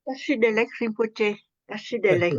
Tashi Delek Rinpoche. Tashi Delek.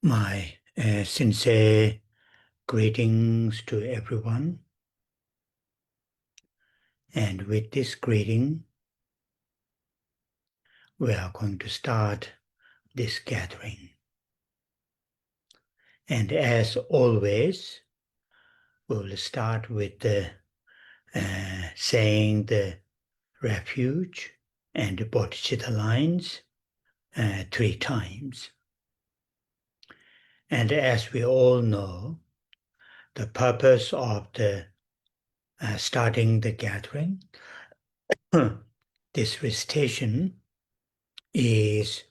My sincere greetings to everyone. And with this greeting, we are going to start this gathering. And as always, we will start with saying the refuge and the Bodhichitta lines 3 times. And as we all know, the purpose of the starting the gathering, this recitation is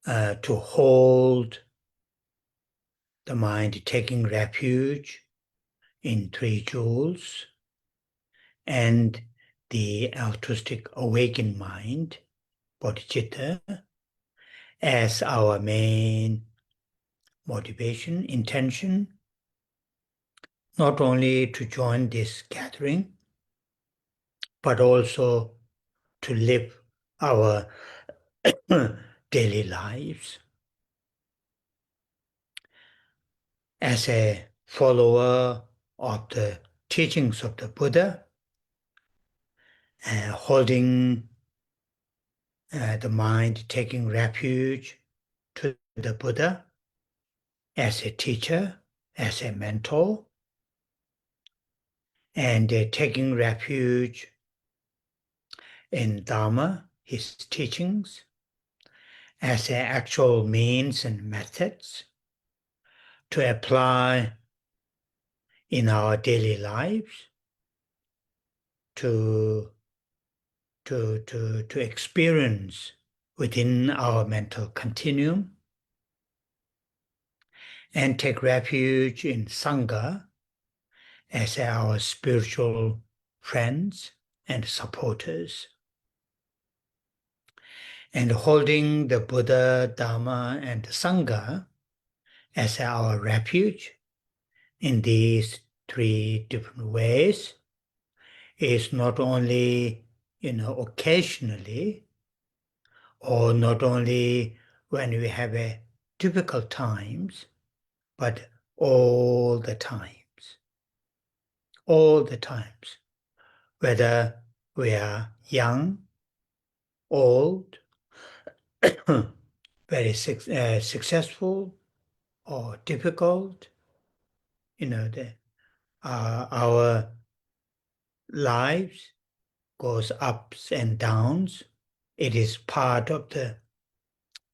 to hold the mind taking refuge in 3 jewels and the altruistic awakened mind, Bodhichitta, as our main motivation, intention, not only to join this gathering, but also to live our daily lives. As a follower of the teachings of the Buddha, holding the mind taking refuge to the Buddha as a teacher, as a mentor, and taking refuge in Dharma, his teachings, as the actual means and methods to apply in our daily lives, to experience within our mental continuum, and take refuge in Sangha as our spiritual friends and supporters, and holding the Buddha, Dharma, and Sangha as our refuge in these three different ways is not only, occasionally, or not only when we have a difficult times, but all the times. All the times. Whether we are young, old, very successful, or difficult, our lives goes ups and downs. It is part of the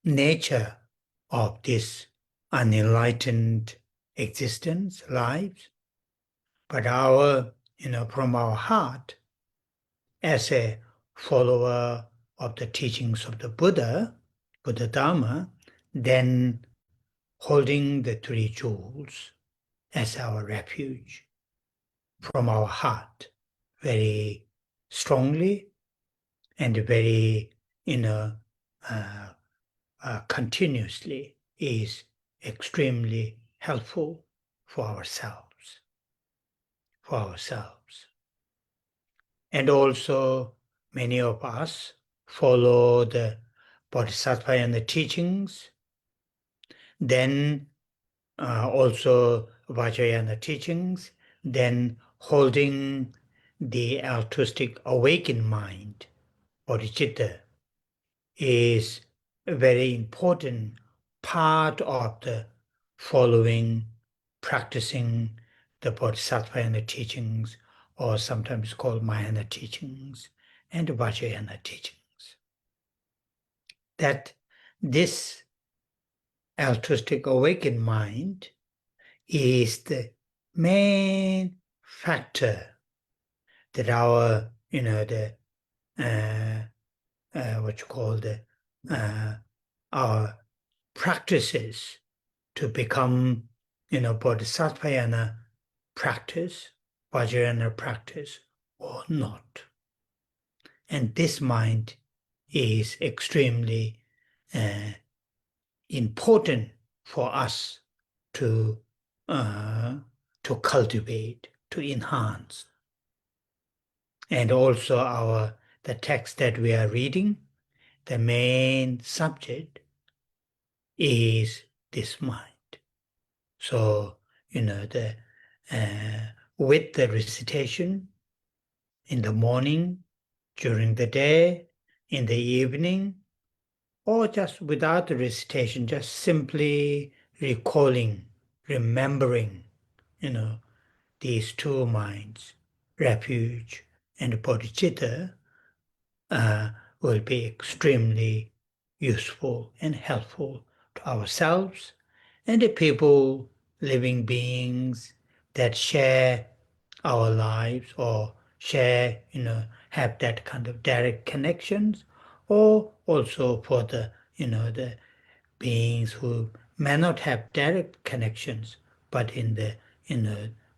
nature of this unenlightened existence, lives. But from our heart, as a follower of the teachings of the Buddha Dharma, then holding the three jewels as our refuge from our heart very strongly and very, continuously is extremely helpful for ourselves. And also, many of us follow the Bodhisattva and the teachings, then also Vajrayana teachings, then holding the altruistic awakened mind, Bodhichitta, is a very important part of the following, practicing the Bodhisattva and the teachings, or sometimes called Mahayana teachings and Vajrayana teachings. That this altruistic awakened mind is the main factor that our, our practices to become, Bodhisattvayana practice, Vajrayana practice, or not. And this mind is extremely important for us to cultivate, to enhance. And also the text that we are reading, the main subject is this mind. So, with the recitation in the morning, during the day, in the evening, or just without the recitation, just simply recalling, remembering, these two minds, refuge and bodhicitta, will be extremely useful and helpful to ourselves and the people, living beings that share our lives or share, have that kind of direct connections, or also for the, the beings who may not have direct connections, but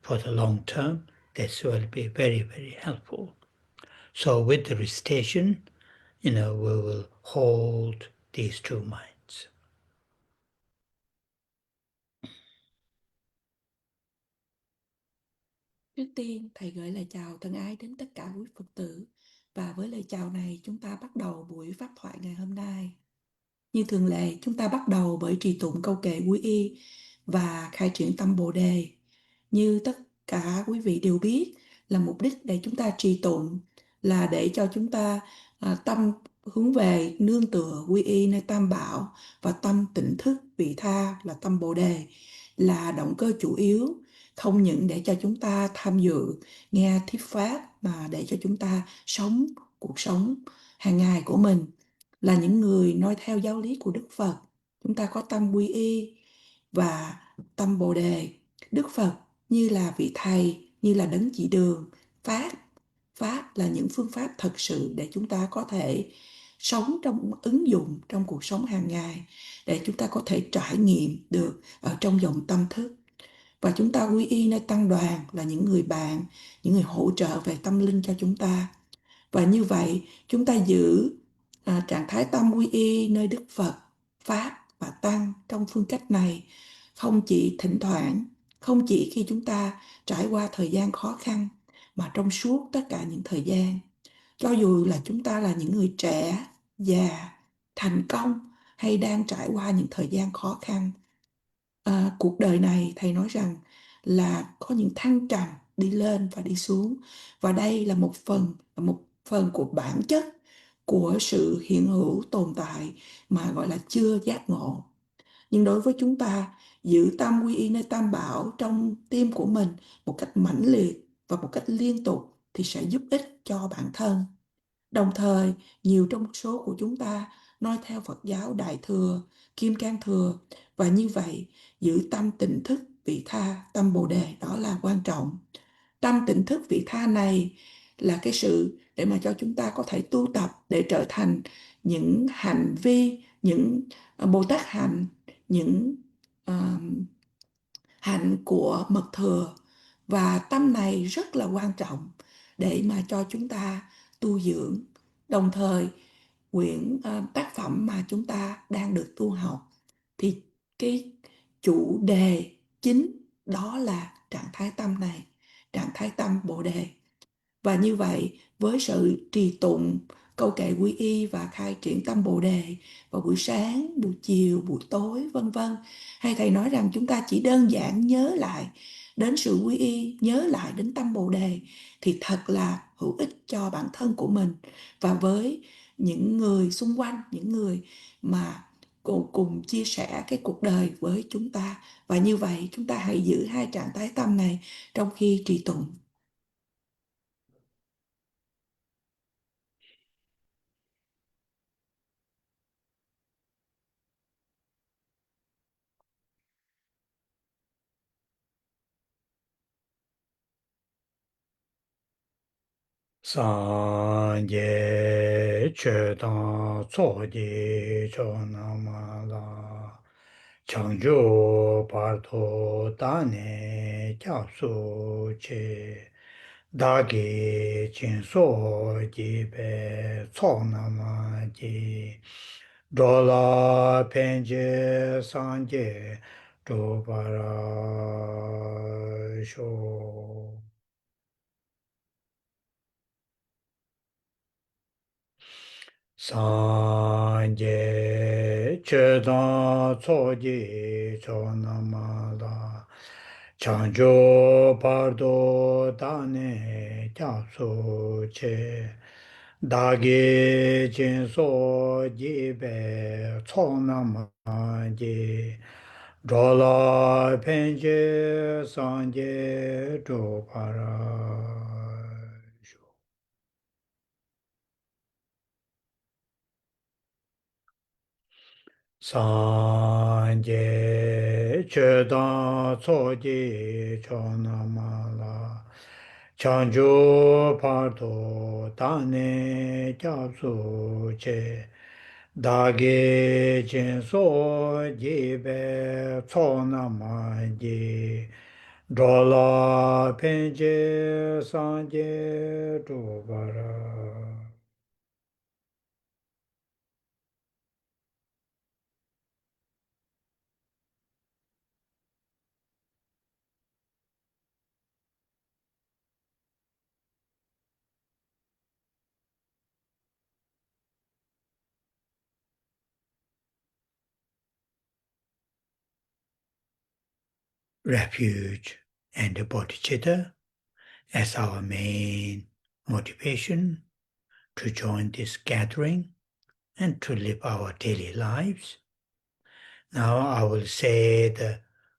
for the long term, this will be very, very helpful. So with the recitation, we will hold these two minds. Trước tiên, Thầy gửi lời chào thân ái đến tất cả quý Phật tử. Và với lời chào này, chúng ta bắt đầu buổi pháp thoại ngày hôm nay. Như thường lệ, chúng ta bắt đầu bởi trì tụng câu kệ quy y và khai triển tâm Bồ Đề. Như tất cả quý vị đều biết, là mục đích để chúng ta trì tụng là để cho chúng ta tâm hướng về nương tựa quy y nơi Tam Bảo, và tâm tỉnh thức vị tha là tâm Bồ Đề là động cơ chủ yếu, không những để cho chúng ta tham dự nghe thuyết pháp mà để cho chúng ta sống cuộc sống hàng ngày của mình, là những người noi theo giáo lý của Đức Phật. Chúng ta có tâm quy y và tâm Bồ Đề. Đức Phật như là vị thầy, như là đấng chỉ đường. Pháp là những phương pháp thật sự để chúng ta có thể sống ứng dụng trong cuộc sống hàng ngày, để chúng ta có thể trải nghiệm được ở trong dòng tâm thức. Và chúng ta quy y nơi tăng đoàn là những người bạn, những người hỗ trợ về tâm linh cho chúng ta. Và như vậy chúng ta giữ trạng thái tâm quy y nơi Đức Phật, Pháp và Tăng trong phương cách này, không chỉ thỉnh thoảng, không chỉ khi chúng ta trải qua thời gian khó khăn, mà trong suốt tất cả những thời gian. Cho dù là chúng ta là những người trẻ, già, thành công hay đang trải qua những thời gian khó khăn. Cuộc đời này thầy nói rằng là có những thăng trầm, đi lên và đi xuống. Và đây là một phần của bản chất của sự hiện hữu tồn tại mà gọi là chưa giác ngộ. Nhưng đối với chúng ta, giữ tâm quy y nơi Tam Bảo trong tim của mình một cách mãnh liệt và một cách liên tục thì sẽ giúp ích cho bản thân. Đồng thời, nhiều trong số của chúng ta noi theo Phật giáo Đại Thừa, Kim Cang Thừa, và như vậy giữ tâm tỉnh thức vị tha, tâm Bồ Đề, đó là quan trọng. Tâm tỉnh thức vị tha này là cái sự để mà cho chúng ta có thể tu tập để trở thành những hành vi, những Bồ Tát hạnh, những hạnh của mật thừa. Và tâm này rất là quan trọng để mà cho chúng ta tu dưỡng. Đồng thời, tác phẩm mà chúng ta đang được tu học thì cái chủ đề chính đó là trạng thái tâm này, trạng thái tâm Bồ Đề. Và như vậy, với sự trì tụng, câu kệ quy y và khai triển tâm Bồ Đề vào buổi sáng, buổi chiều, buổi tối, vân vân, hay thầy nói rằng chúng ta chỉ đơn giản nhớ lại đến sự quy y, nhớ lại đến tâm Bồ Đề thì thật là hữu ích cho bản thân của mình và với những người xung quanh, những người mà cùng chia sẻ cái cuộc đời với chúng ta. Và như vậy chúng ta hãy giữ hai trạng thái tâm này trong khi trì tụng. Sanje chedan tsoji chonamala Changjo parto dane kyapsu che Dagi jinso jibe tsonama ji Dola penje sanje dobara sho Sanje chedan tsoji chonamala Chanjo pardo dane kyapsu che Dagi jinso jibe tsonama ji Dola penje sanje dobara Sanje chedan tsoji chonamala Chanjo pardo dane kyapsu che Dagi jinso jibe tsonama ji Dola penje sanje dobara Refuge and Bodhichitta as our main motivation to join this gathering and to live our daily lives. Now I will say the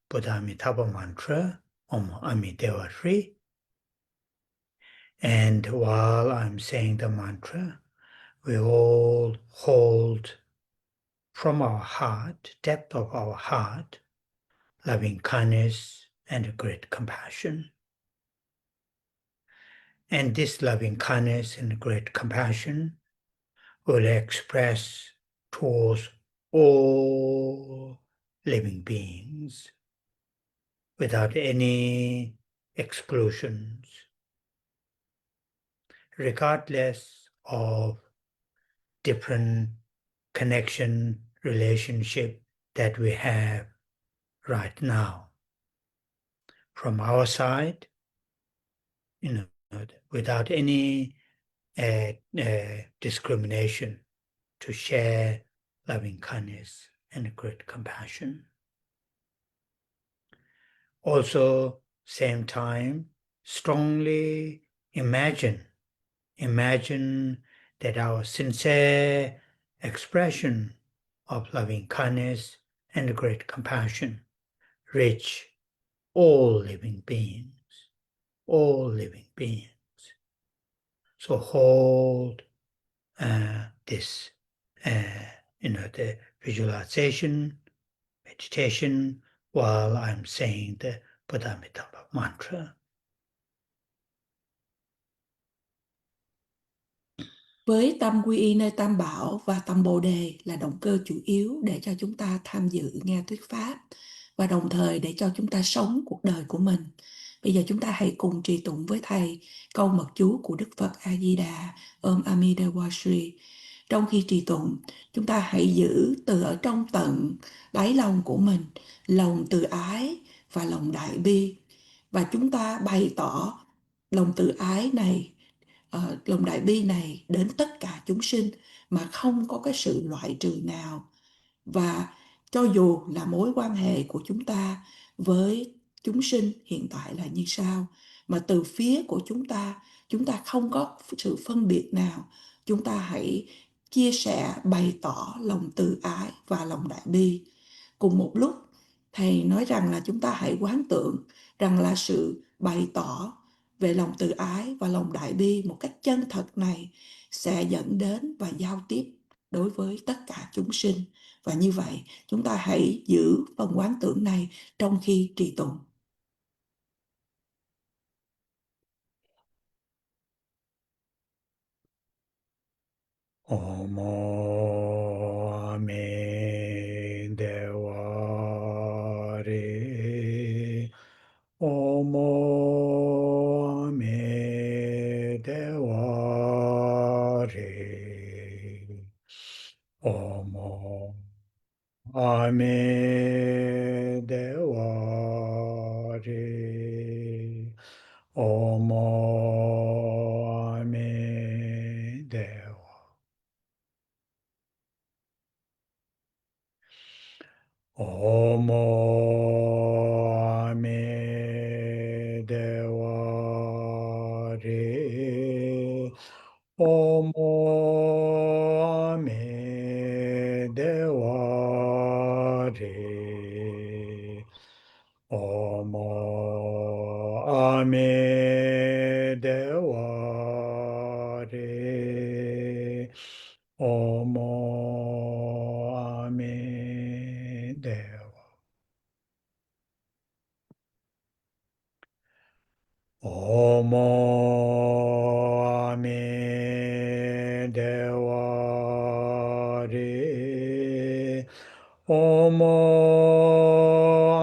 Buddha Amitabha mantra, Om Amideva Shri. And while I'm saying the mantra, we all hold from our heart, depth of our heart, loving kindness and great compassion. And this loving kindness and great compassion will express towards all living beings without any exclusions, regardless of different connection, relationship that we have right now. From our side, without any discrimination, to share loving kindness and great compassion. Also, same time, strongly imagine that our sincere expression of loving kindness and great compassion reach all living beings, all living beings. So hold this, the visualization, meditation, while I'm saying the Bodhichitta mantra. Với tâm quy y nơi Tam Bảo và tâm Bồ Đề là động cơ chủ yếu để cho chúng ta tham dự nghe thuyết pháp và đồng thời để cho chúng ta sống cuộc đời của mình. Bây giờ chúng ta hãy cùng trì tụng với Thầy câu mật chú của Đức Phật A-di-đà Om Amitabha Shri. Trong khi trì tụng, chúng ta hãy giữ từ ở trong tận đáy lòng của mình lòng từ ái và lòng đại bi. Và chúng ta bày tỏ lòng từ ái này, lòng đại bi này đến tất cả chúng sinh mà không có cái sự loại trừ nào. Và cho dù là mối quan hệ của chúng ta với chúng sinh hiện tại là như sau, mà từ phía của chúng ta không có sự phân biệt nào, chúng ta hãy chia sẻ, bày tỏ lòng từ ái và lòng đại bi. Cùng một lúc, Thầy nói rằng là chúng ta hãy quán tưởng rằng là sự bày tỏ về lòng từ ái và lòng đại bi một cách chân thật này sẽ dẫn đến và giao tiếp đối với tất cả chúng sinh. Và như vậy, chúng ta hãy giữ phần quán tưởng này trong khi trì tụng. Om Amitabha Re. Om Amitabha Re. Om Amitabha Re. Om Amitabha. Om Amitabha Re. Om Amitabha Re. Om Amitabha Re. Om Amitabha. Om Amitabha Re. Om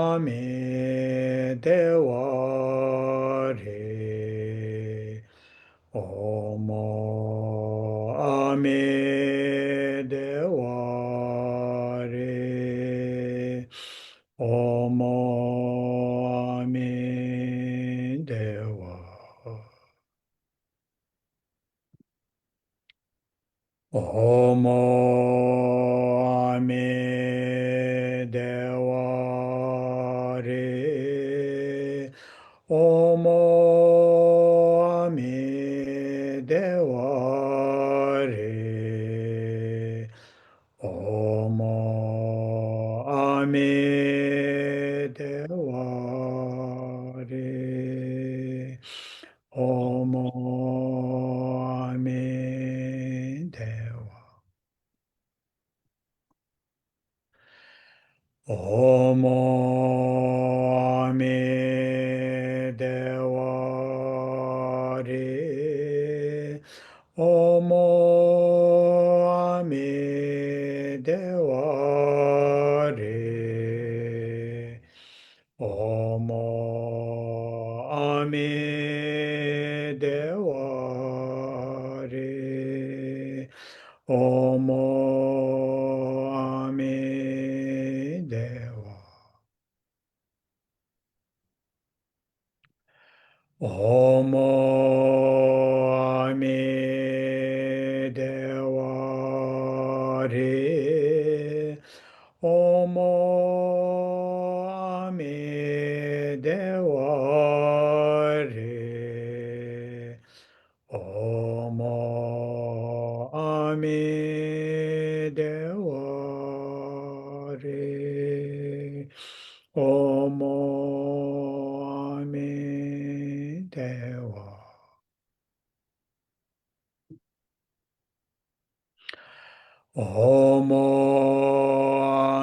Amitabha Re. Om Amitabha Re. Om Amitabha. Om Amitabha Re. Om Amitabha Re. Om Amitabha Re. Om Omo Ame Dewa Re. Omo Ame Dewa. Omo Ame Dewa Re. Omo Ame Dewa Re. Omo Ame Dewa Re. Omo Ame Dewa. Omo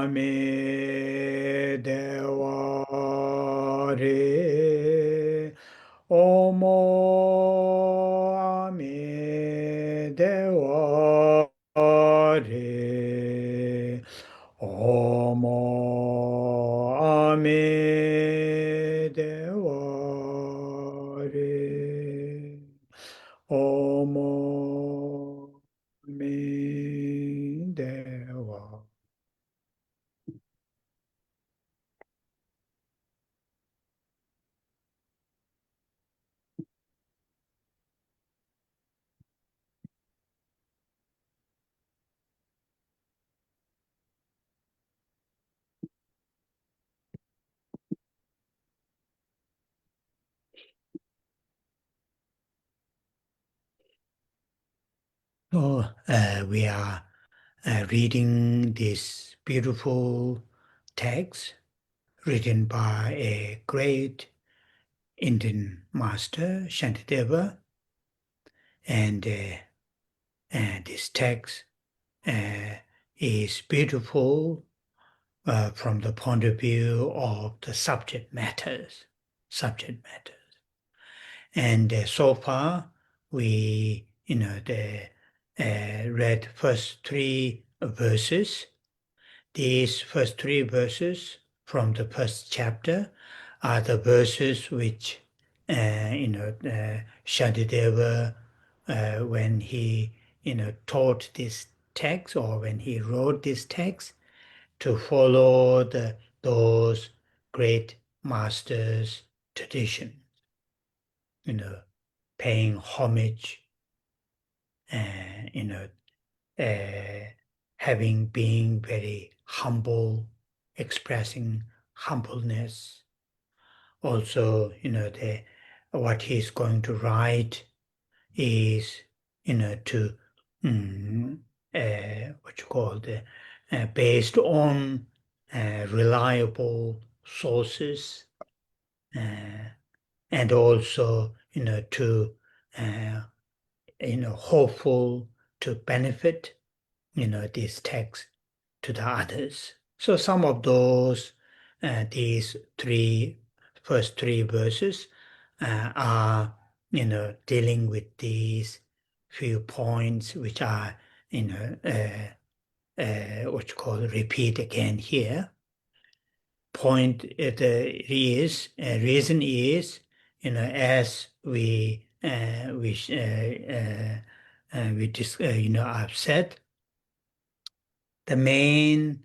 Ame Dewa Re. Omo Ame Dewa Re. Omo Ame Dewa Re. Omo Ame Dewa. So we are reading this beautiful text written by a great Indian master, Shantideva, and this text is beautiful from the point of view of the subject matters. And so far, we read first three verses. These first three verses from the first chapter are the verses which Shantideva, when he taught this text or when he wrote this text, to follow those great masters' tradition, paying homage, having being very humble, expressing humbleness. Also, what he's going to write is, to what you call based on reliable sources, and also, to hopeful to benefit, this text to the others. So some of those, these first three verses are, dealing with these few points which are, what you call repeat again here. Point reason is, as I've said, the main,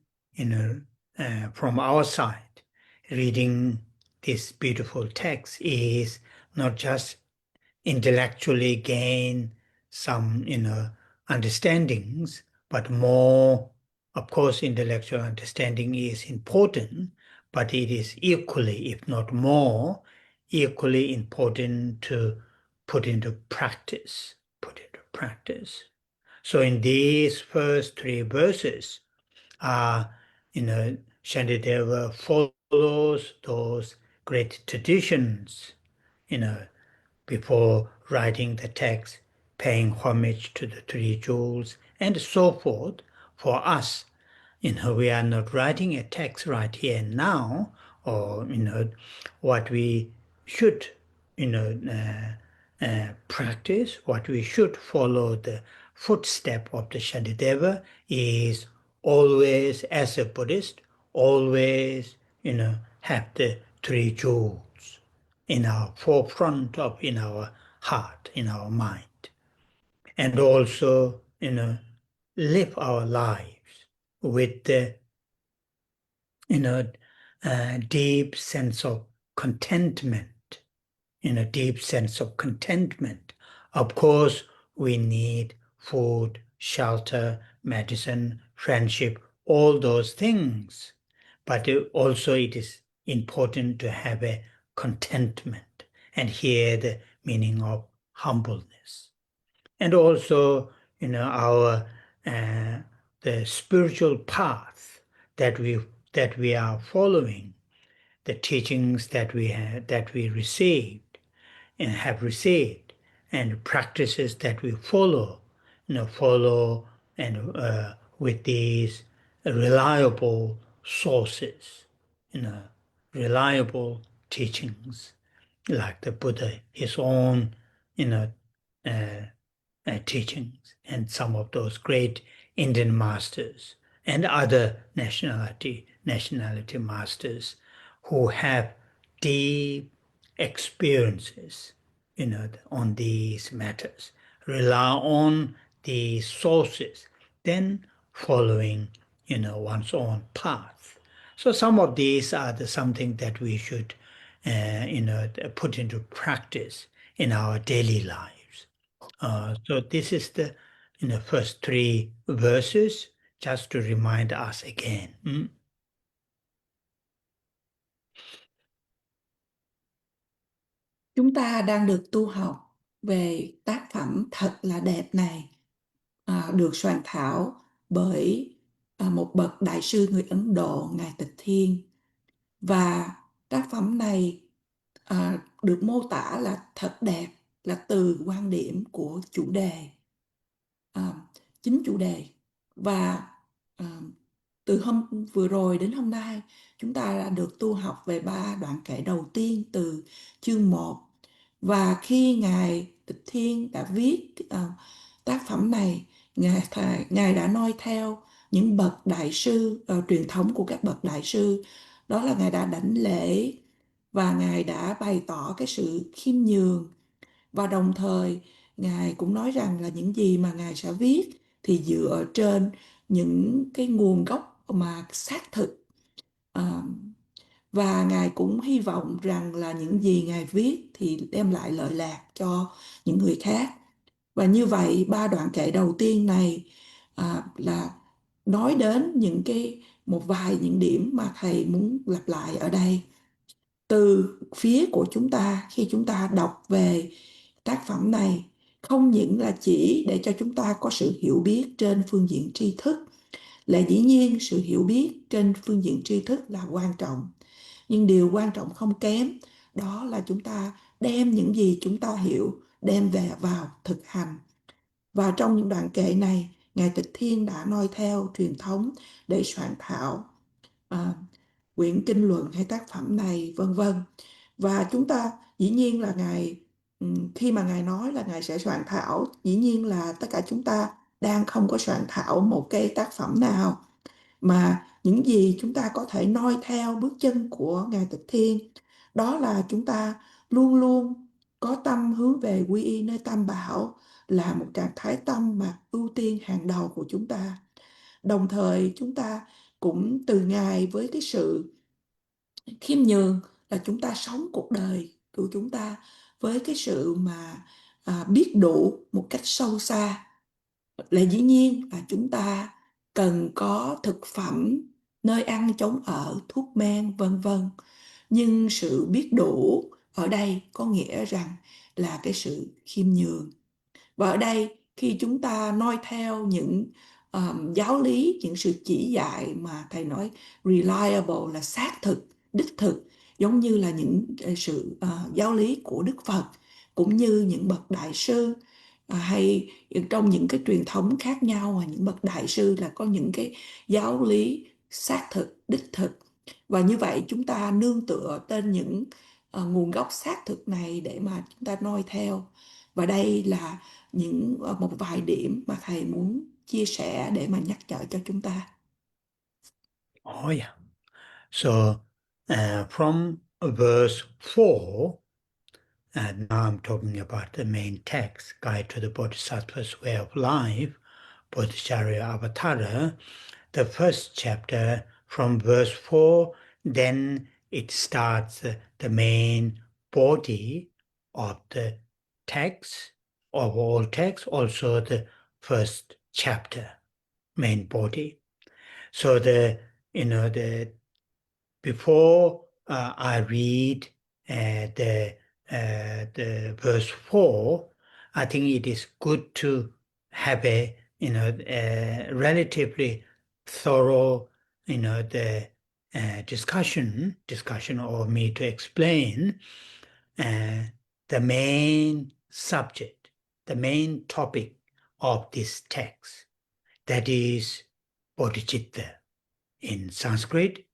from our side, reading this beautiful text is not just intellectually gain some, understandings, but more, of course, intellectual understanding is important, but it is equally, if not more, equally important to put into practice. So in these first three verses, Shantideva follows those great traditions, before writing the text, paying homage to the three jewels, and so forth. For us, we are not writing a text right here and now, or, what we should, practice, what we should follow the footstep of the Shantideva is always, as a Buddhist, always, have the three jewels in our forefront in our heart, in our mind, and also, live our lives with the, deep sense of contentment, deep sense of contentment. Of course, we need food, shelter, medicine, friendship, all those things. But also it is important to have a contentment, and here the meaning of humbleness. And also, our the spiritual path that we are following, the teachings that we received and have received, and practices that we follow and with these reliable sources, reliable teachings, like the Buddha, his own, uh, teachings, and some of those great Indian masters and other nationality masters who have deep experiences, on these matters, rely on these sources, then following, one's own path. So some of these are something that we should, put into practice in our daily lives. So this is the, first three verses, just to remind us again. Chúng ta đang được tu học về tác phẩm thật là đẹp này, được soạn thảo bởi một bậc đại sư người Ấn Độ, Ngài Tịch Thiên. Và tác phẩm này được mô tả là thật đẹp, là từ quan điểm của chủ đề, chính chủ đề. Và từ hôm vừa rồi đến hôm nay, chúng ta đã được tu học về 3 đoạn kệ đầu tiên từ chương 1. Và khi Ngài Tịch Thiên đã viết tác phẩm này, Ngài đã noi theo những bậc đại sư, truyền thống của các bậc đại sư. Đó là Ngài đã đảnh lễ và Ngài đã bày tỏ cái sự khiêm nhường. Và đồng thời Ngài cũng nói rằng là những gì mà Ngài sẽ viết thì dựa trên những cái nguồn gốc mà xác thực. Và Ngài cũng hy vọng rằng là những gì Ngài viết thì đem lại lợi lạc cho những người khác. Và như vậy, 3 đoạn kệ đầu tiên này là nói đến một vài những điểm mà Thầy muốn lặp lại ở đây. Từ phía của chúng ta, khi chúng ta đọc về tác phẩm này, không những là chỉ để cho chúng ta có sự hiểu biết trên phương diện tri thức, là dĩ nhiên sự hiểu biết trên phương diện tri thức là quan trọng, nhưng điều quan trọng không kém đó là chúng ta đem những gì chúng ta hiểu đem về vào thực hành. Và trong những đoạn kệ này, Ngài Tịch Thiên đã noi theo truyền thống để soạn thảo quyển kinh luận hay tác phẩm này, vân vân. Và chúng ta dĩ nhiên là khi mà Ngài nói là Ngài sẽ soạn thảo, dĩ nhiên là tất cả chúng ta đang không có soạn thảo một cái tác phẩm nào, mà những gì chúng ta có thể noi theo bước chân của Ngài Tịch Thiên, đó là chúng ta luôn luôn có tâm hướng về quy y nơi Tam Bảo, là một trạng thái tâm mà ưu tiên hàng đầu của chúng ta. Đồng thời chúng ta cũng từ Ngài với cái sự khiêm nhường, là chúng ta sống cuộc đời của chúng ta với cái sự mà biết đủ một cách sâu xa. Là dĩ nhiên là chúng ta cần có thực phẩm, nơi ăn chốn ở, thuốc men, vân vân. Nhưng sự biết đủ ở đây có nghĩa rằng là cái sự khiêm nhường. Và ở đây khi chúng ta noi theo những giáo lý, những sự chỉ dạy mà Thầy nói reliable là xác thực, đích thực, giống như là những sự giáo lý của Đức Phật, cũng như những bậc đại sư, hay trong những cái truyền thống khác nhau, và những bậc đại sư là có những cái giáo lý xác thực, đích thực. Và như vậy chúng ta nương tựa trên những nguồn gốc xác thực này để mà chúng ta noi theo. Và đây là một vài điểm mà Thầy muốn chia sẻ để mà nhắc nhở cho chúng ta. Oh yeah. So from verse 4, and now I'm talking about the main text, Guide to the Bodhisattva's Way of Life, Bodhicharya Avatara, the first chapter from verse 4, then it starts the main body of the text, of all texts, also the first chapter, main body. So before I read the verse 4, I think it is good to have a relatively thorough the discussion or me to explain the main subject, the main topic of this text, that is Bodhichitta. In Sanskrit,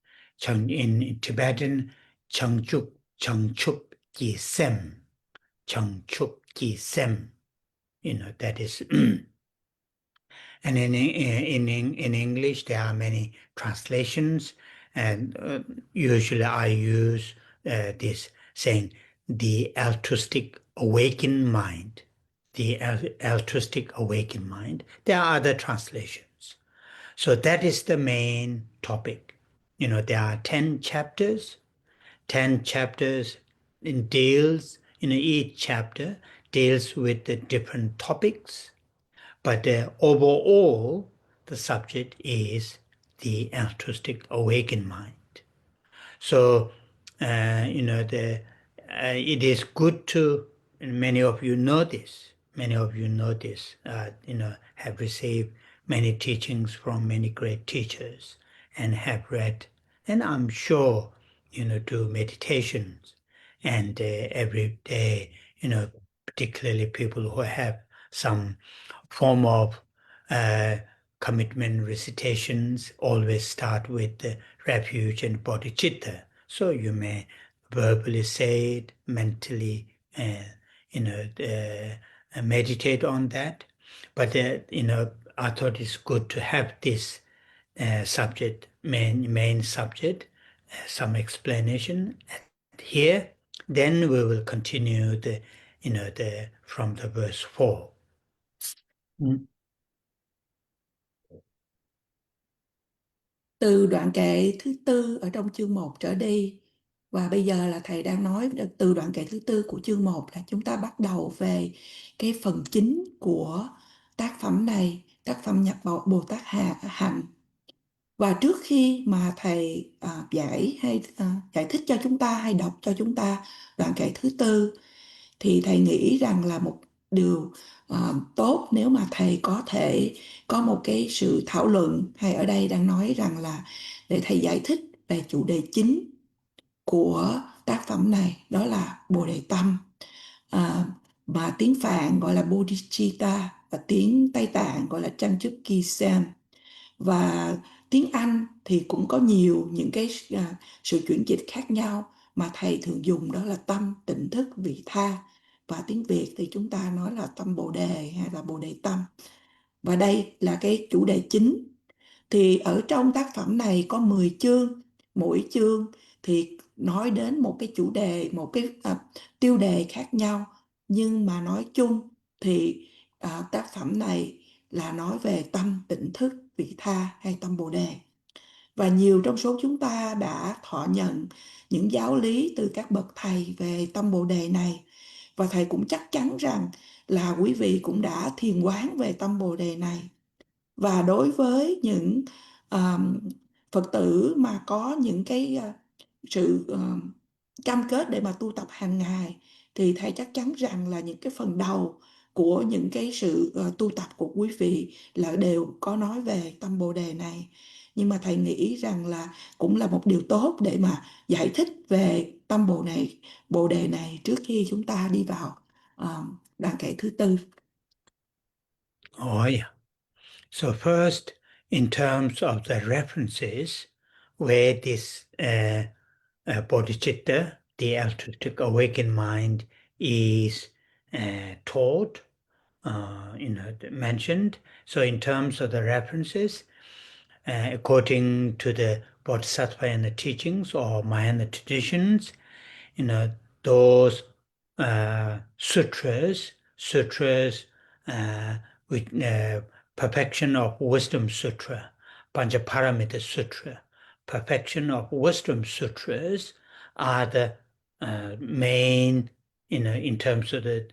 in Tibetan, Changchup Ki Sem, Changchup Ki Sem, that is. And in English, there are many translations, and usually I use this saying, the altruistic awakened mind, the altruistic awakened mind. There are other translations. So that is the main topic. There are 10 chapters. 10 chapters deals, each chapter deals with the different topics. But overall, the subject is the altruistic awakened mind. So, it is good to, and many of you know this, have received many teachings from many great teachers and have read, and I'm sure, do meditations. And every day, particularly people who have some form of commitment recitations always start with the refuge and bodhicitta. So you may verbally say it, mentally, meditate on that. But, I thought it's good to have this subject, main subject, some explanation here. Then we will continue from the verse 4. Từ đoạn kệ thứ tư ở trong chương 1 trở đi, và bây giờ là thầy đang nói từ đoạn kệ thứ tư của chương 1 là chúng ta bắt đầu về cái phần chính của tác phẩm này, tác phẩm nhập vào Bồ Tát Hạnh. Và trước khi mà thầy giải thích cho chúng ta hay đọc cho chúng ta đoạn kệ thứ tư, thì thầy nghĩ rằng là một điều tốt nếu mà thầy có thể có một cái sự thảo luận, hay ở đây đang nói rằng là để thầy giải thích về chủ đề chính của tác phẩm này, đó là Bồ Đề Tâm, mà tiếng Phạn gọi là Bodhichitta và tiếng Tây Tạng gọi là Changchup Ki Sem. Và tiếng Anh thì cũng có nhiều những cái sự chuyển dịch khác nhau, mà thầy thường dùng đó là tâm, tỉnh thức, vị tha. Và tiếng Việt thì chúng ta nói là tâm Bồ Đề hay là Bồ Đề Tâm. Và đây là cái chủ đề chính. Thì ở trong tác phẩm này có 10 chương, mỗi chương thì nói đến một cái chủ đề, một cái tiêu đề khác nhau. Nhưng mà nói chung thì tác phẩm này là nói về tâm, tỉnh thức, vị tha hay tâm Bồ Đề. Và nhiều trong số chúng ta đã thọ nhận những giáo lý từ các bậc thầy về tâm Bồ Đề này. Và thầy cũng chắc chắn rằng là quý vị cũng đã thiền quán về tâm Bồ Đề này. Và đối với những Phật tử mà có những cái sự cam kết để mà tu tập hàng ngày, thì thầy chắc chắn rằng là những cái phần đầu của những cái sự tu tập của quý vị là đều có nói về tâm Bồ Đề này. Nhưng mà thầy nghĩ rằng là cũng là một điều tốt để mà giải thích về tâm Bồ Đề này trước khi chúng ta đi vào đoạn kệ thứ tư. Oh, yeah. So first, in terms of the references where this Bodhicitta, the altruistic awakened mind, is taught, mentioned. So in terms of the references, according to the Bodhisattva and the teachings or Mahayana traditions, those sutras with perfection of wisdom sutra, Panchaparamita Sutra, perfection of wisdom sutras are the main, in terms of the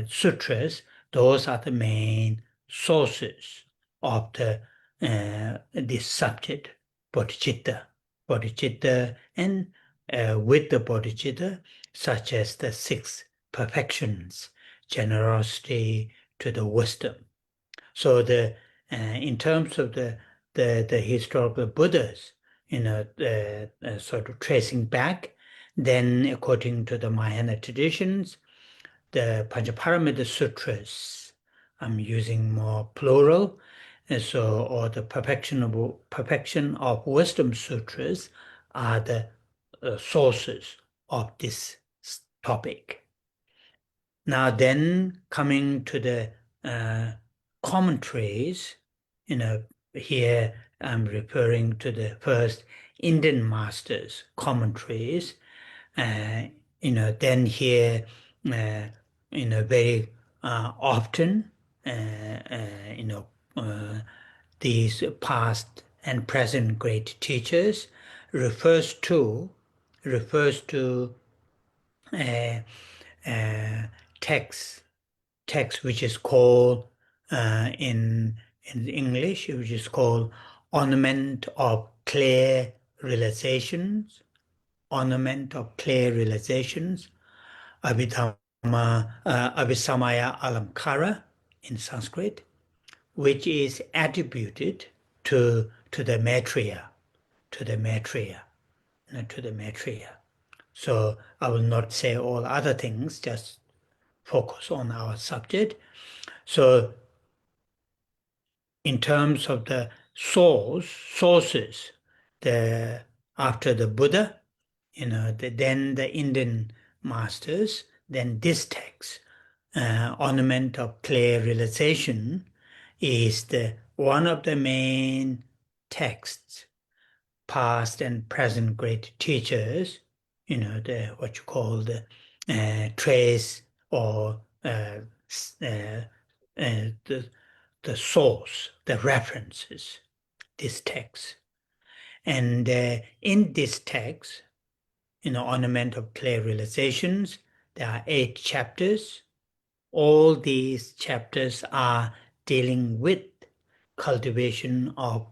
sutras, those are the main sources of this subject, bodhicitta, and with the bodhicitta, such as the 6 perfections, generosity to the wisdom. So in terms of the historical Buddhas, sort of tracing back, then according to the Mahayana traditions, the Panchaparamita Sutras, I'm using more plural, or the perfection of wisdom sutras are the sources of this topic. Now then, coming to the commentaries, here I'm referring to the first Indian masters' commentaries. Then here, very often, these past and present great teachers refers to text which is called in English, which is called ornament of clear realizations, Abhisamaya Alamkara in Sanskrit, which is attributed to the Maitreya, So I will not say all other things, just focus on our subject. So in terms of the sources, after the Buddha, then the Indian masters, then this text, ornament of clear realization, is one of the main texts, past and present great teachers, what you call the trace or the source, the references, this text. And in this text, ornament of clear realizations, there are 8 chapters. All these chapters are dealing with cultivation of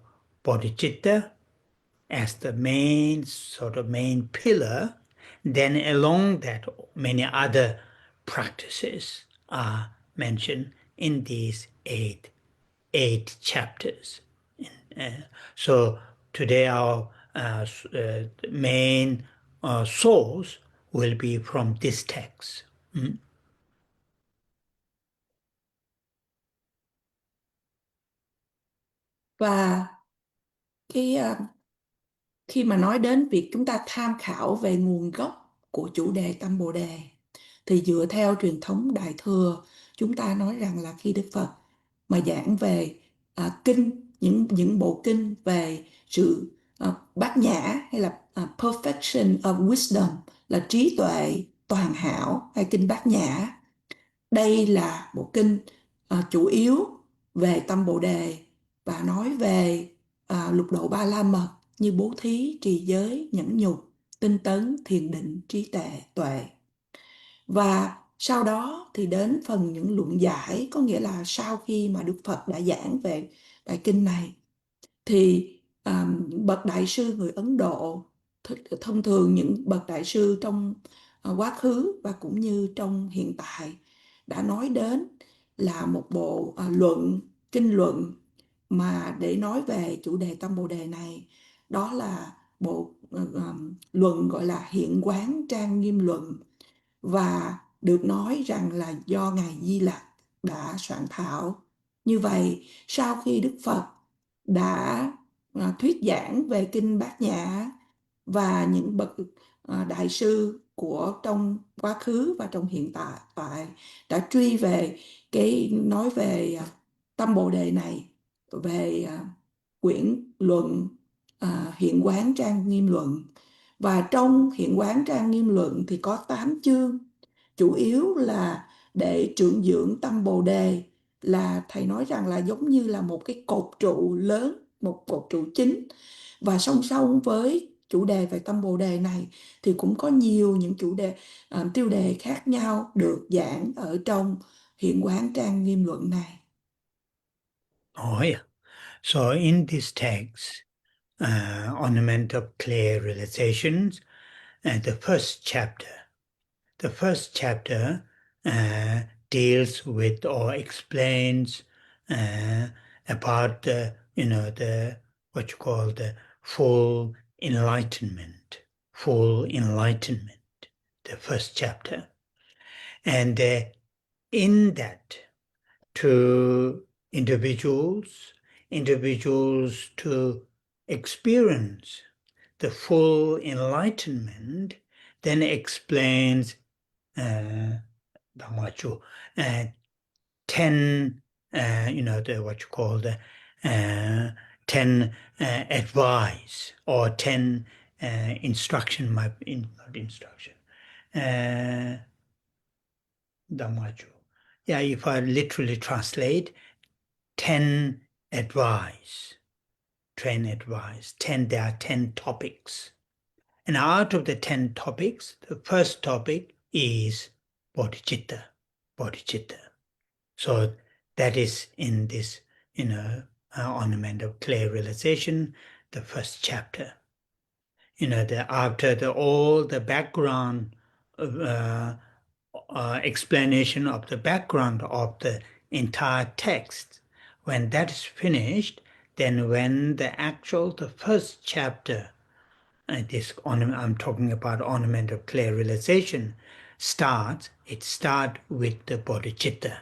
bodhicitta as the main pillar. Then along that, many other practices are mentioned in these 8 chapters. So today our main source will be from this text. Và khi mà nói đến việc chúng ta tham khảo về nguồn gốc của chủ đề Tâm Bồ Đề, thì dựa theo truyền thống Đại Thừa, chúng ta nói rằng là khi Đức Phật mà giảng về kinh, những bộ kinh về sự bát nhã hay là perfection of wisdom, là trí tuệ toàn hảo hay kinh bát nhã, đây là bộ kinh chủ yếu về tâm Bồ Đề và nói về lục độ 3 la mật như bố thí, trì giới, nhẫn nhục, tinh tấn, thiền định, trí tuệ. Và sau đó thì đến phần những luận giải, có nghĩa là sau khi mà Đức Phật đã giảng về bài kinh này, thì những bậc đại sư người Ấn Độ, thông thường những bậc đại sư trong quá khứ và cũng như trong hiện tại, đã nói đến là một bộ kinh luận mà để nói về chủ đề Tâm Bồ Đề này. Đó là bộ luận gọi là Hiện Quán Trang Nghiêm Luận, và được nói rằng là do Ngài Di Lặc đã soạn thảo. Như vậy, sau khi Đức Phật đã thuyết giảng về kinh Bát Nhã và những bậc đại sư của trong quá khứ và trong hiện tại đã truy về nói về Tâm Bồ Đề này, về quyển luận Hiện Quán Trang Nghiêm Luận, Và trong Hiện quán trang nghiêm luận thì có 8 chương, chủ yếu là để trưởng dưỡng tâm Bồ đề, là thầy nói rằng là giống như là một cái cột trụ lớn, một cột trụ chính. Và song song với chủ đề về tâm Bồ đề này thì cũng có nhiều những chủ đề, tiêu đề khác nhau được giảng ở trong Hiện quán trang nghiêm luận này. Oh, yeah. So in this text, Ornament of Clear Realizations, the first chapter deals with or explains about the what you call the full enlightenment, the first chapter. And in that, to individuals to experience the full enlightenment, then explains Dhammachu, 10, what you call the 10 advice or 10 instruction, not instruction, Dhammachu. Yeah, if I literally translate, 10 advice, 10, there are 10 topics. And out of the 10 topics, the first topic is Bodhichitta. So that is in this, Ornament of Clear Realization, the first chapter. After all the background explanation of the background of the entire text, when that is finished, then when the first chapter, I'm talking about Ornament of Clear Realization, it starts with the Bodhichitta.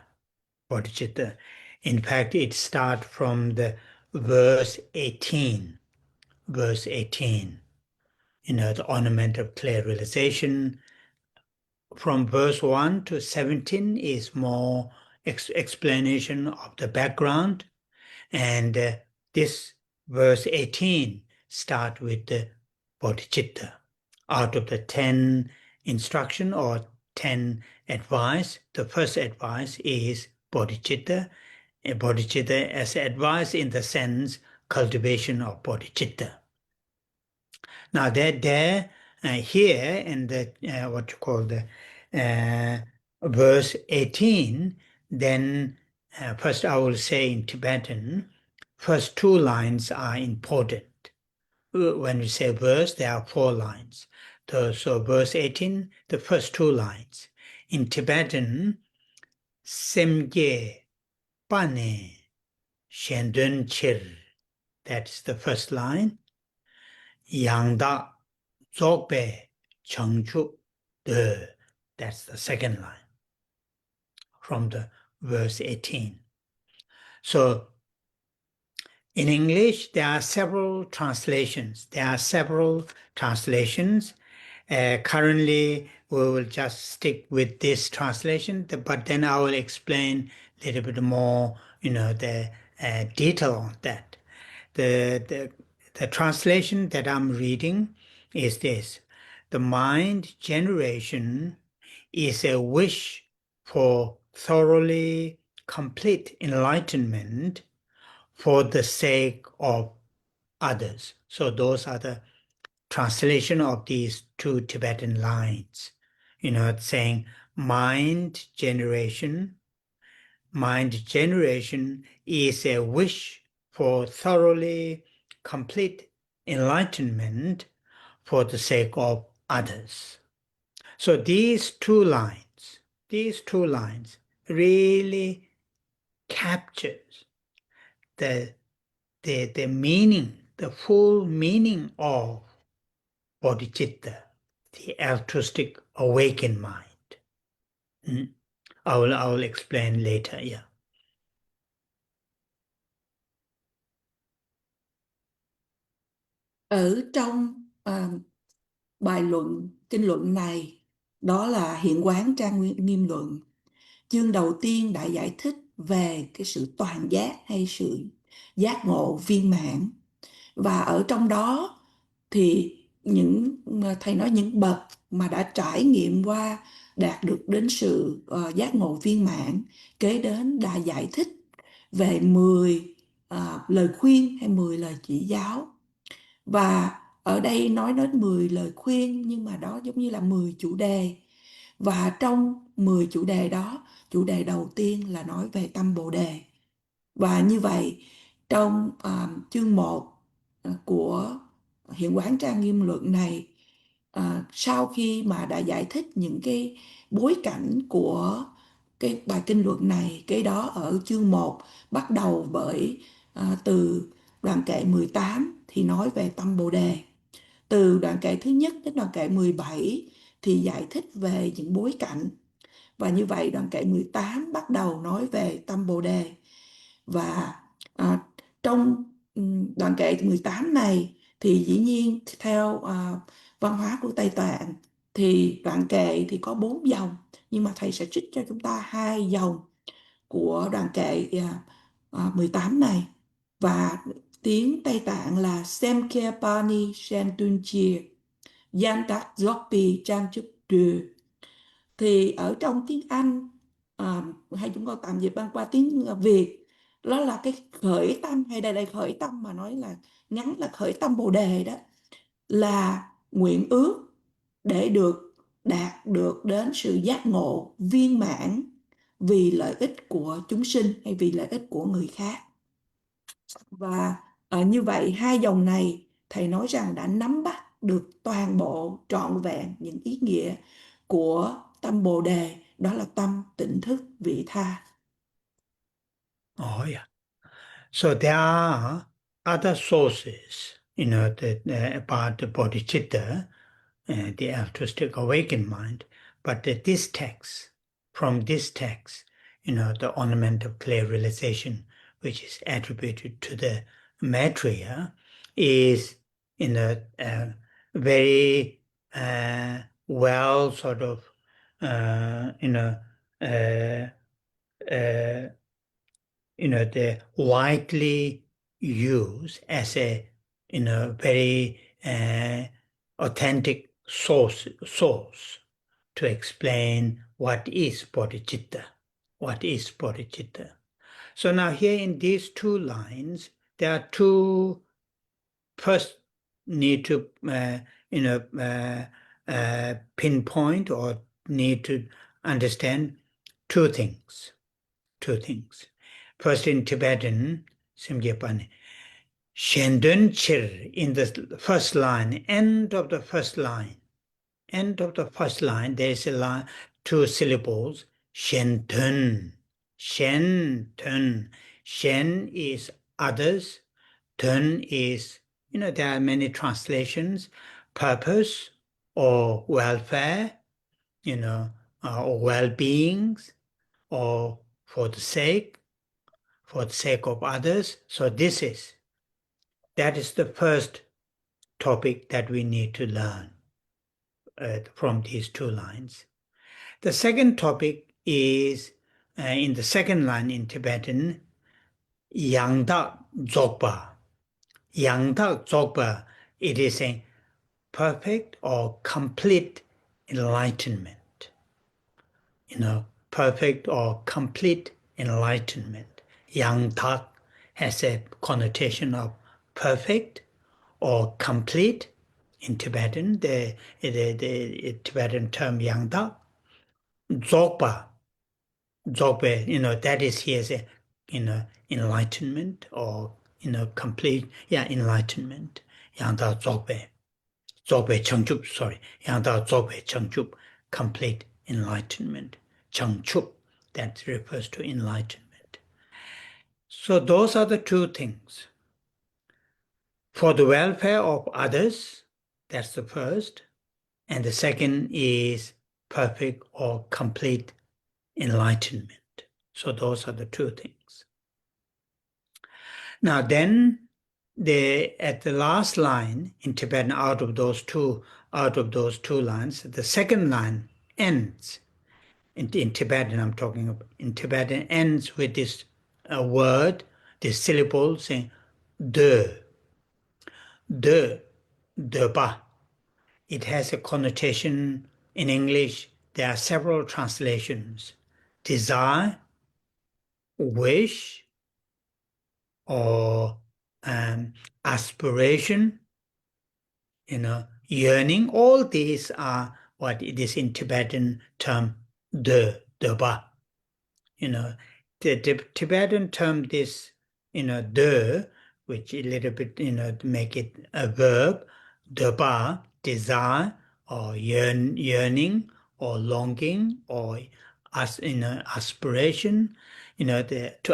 In fact, it starts from the verse 18. The Ornament of Clear Realization. From verse 1 to 17 is more explanation of the background, and this verse 18 start with the Bodhichitta. Out of the 10 instruction or 10 advice, the first advice is Bodhichitta. Bodhichitta as advice in the sense cultivation of Bodhichitta. Now here in the what you call the verse 18, then first I will say in Tibetan, first 2 lines are important. When we say verse, there are 4 lines. So verse 18, the first 2 lines. In Tibetan, Semge Pane Shendun Chir, that's the first line. Yangda Dzogbe Chengchu De, that's the second line from the verse 18. So in English, there are several translations. Currently, we will just stick with this translation, but then I will explain a little bit more, the detail on that. The translation that I'm reading is this: the mind generation is a wish for thoroughly complete enlightenment for the sake of others. So those are the translation of these 2 Tibetan lines. It's saying mind generation is a wish for thoroughly complete enlightenment for the sake of others. So these two lines really captures the meaning, the full meaning of Bodhichitta, the altruistic awakened mind. I will explain later. Yeah. Ở trong bài luận, kinh luận này, đó là Hiện quán trang nghiêm luận. Chương đầu tiên đã giải thích về cái sự toàn giác hay sự giác ngộ viên mãn. Và ở trong đó thì thầy nói những bậc mà đã trải nghiệm qua, đạt được đến sự giác ngộ viên mãn, kế đến đã giải thích về 10 lời khuyên hay 10 lời chỉ giáo. Và ở đây nói đến 10 lời khuyên, nhưng mà đó giống như là 10 chủ đề. Và trong 10 chủ đề đó, chủ đề đầu tiên là nói về tâm Bồ Đề. Và như vậy, trong chương 1 của Hiện quán trang nghiêm luận này, sau khi mà đã giải thích những cái bối cảnh của cái bài kinh luận này, cái đó ở chương 1 bắt đầu bởi từ đoạn kệ 18 thì nói về tâm Bồ Đề. Từ đoạn kệ thứ nhất đến đoạn kệ 17 thì giải thích về những bối cảnh. Và như vậy đoạn kệ 18 bắt đầu nói về tâm Bồ Đề. Và trong đoạn kệ 18 này thì dĩ nhiên theo văn hóa của Tây Tạng thì đoạn kệ thì có 4 dòng, nhưng mà thầy sẽ trích cho chúng ta 2 dòng của đoạn kệ 18 này. Và tiếng Tây Tạng là Semkhe Pani Shentunchir Yantak Zopi Chanchup Đưa. Thì ở trong tiếng Anh hay chúng con tạm dịch ban qua tiếng Việt, đó là cái khởi tâm, hay đây khởi tâm mà nói là ngắn là khởi tâm Bồ Đề đó, là nguyện ước để đạt được đến sự giác ngộ viên mãn vì lợi ích của chúng sinh hay vì lợi ích của người khác. Và như vậy 2 dòng này thầy nói rằng đã nắm bắt được toàn bộ trọn vẹn những ý nghĩa của tâm Bồ Đề, đó là tâm tỉnh thức vị tha. Oh, yeah. So there are other sources, about the Bodhichitta, the altruistic awakened mind, but from this text, the ornament of clear realization, which is attributed to the Maitreya, is very well sort of, they're widely used as a very authentic source to explain what is bodhicitta. So now here in these 2 lines, there are 2. First, need to pinpoint or need to understand 2 things. First, in Tibetan, Simgyapane, Shendun Chir, in the first line, end of the first line, there is a line, 2 syllables, Shentun. Shen is others, Tun is, there are many translations, purpose or welfare, or well-beings, or for the sake of others. So that is the first topic that we need to learn from these 2 lines. The second topic is in the second line in Tibetan, Yangda Dzogpa. Yangda Dzogpa, it is a perfect or complete enlightenment. Perfect or complete enlightenment. Yangda has a connotation of perfect or complete in Tibetan, the Tibetan term Yangda. Dzogpa, that is here as a, enlightenment or, complete, enlightenment. Yangda Dzogpa Changchup, Yangda Dzogpa Changchup, complete enlightenment. Changchup, that refers to enlightenment. So those are the 2 things. For the welfare of others, that's the first. And the second is perfect or complete enlightenment. So those are the 2 things. Now then, at the last line in Tibetan, out of those two lines, the second line ends. In Tibetan, I'm talking about, in Tibetan ends with this word, this syllable saying de ba. it has a connotation in English. There are several translations. Desire, wish, or aspiration, yearning. All these are what it is in Tibetan term de ba. The Tibetan term this, de, which a little bit, make it a verb, de-ba, desire, or yearning, or longing, or aspiration, to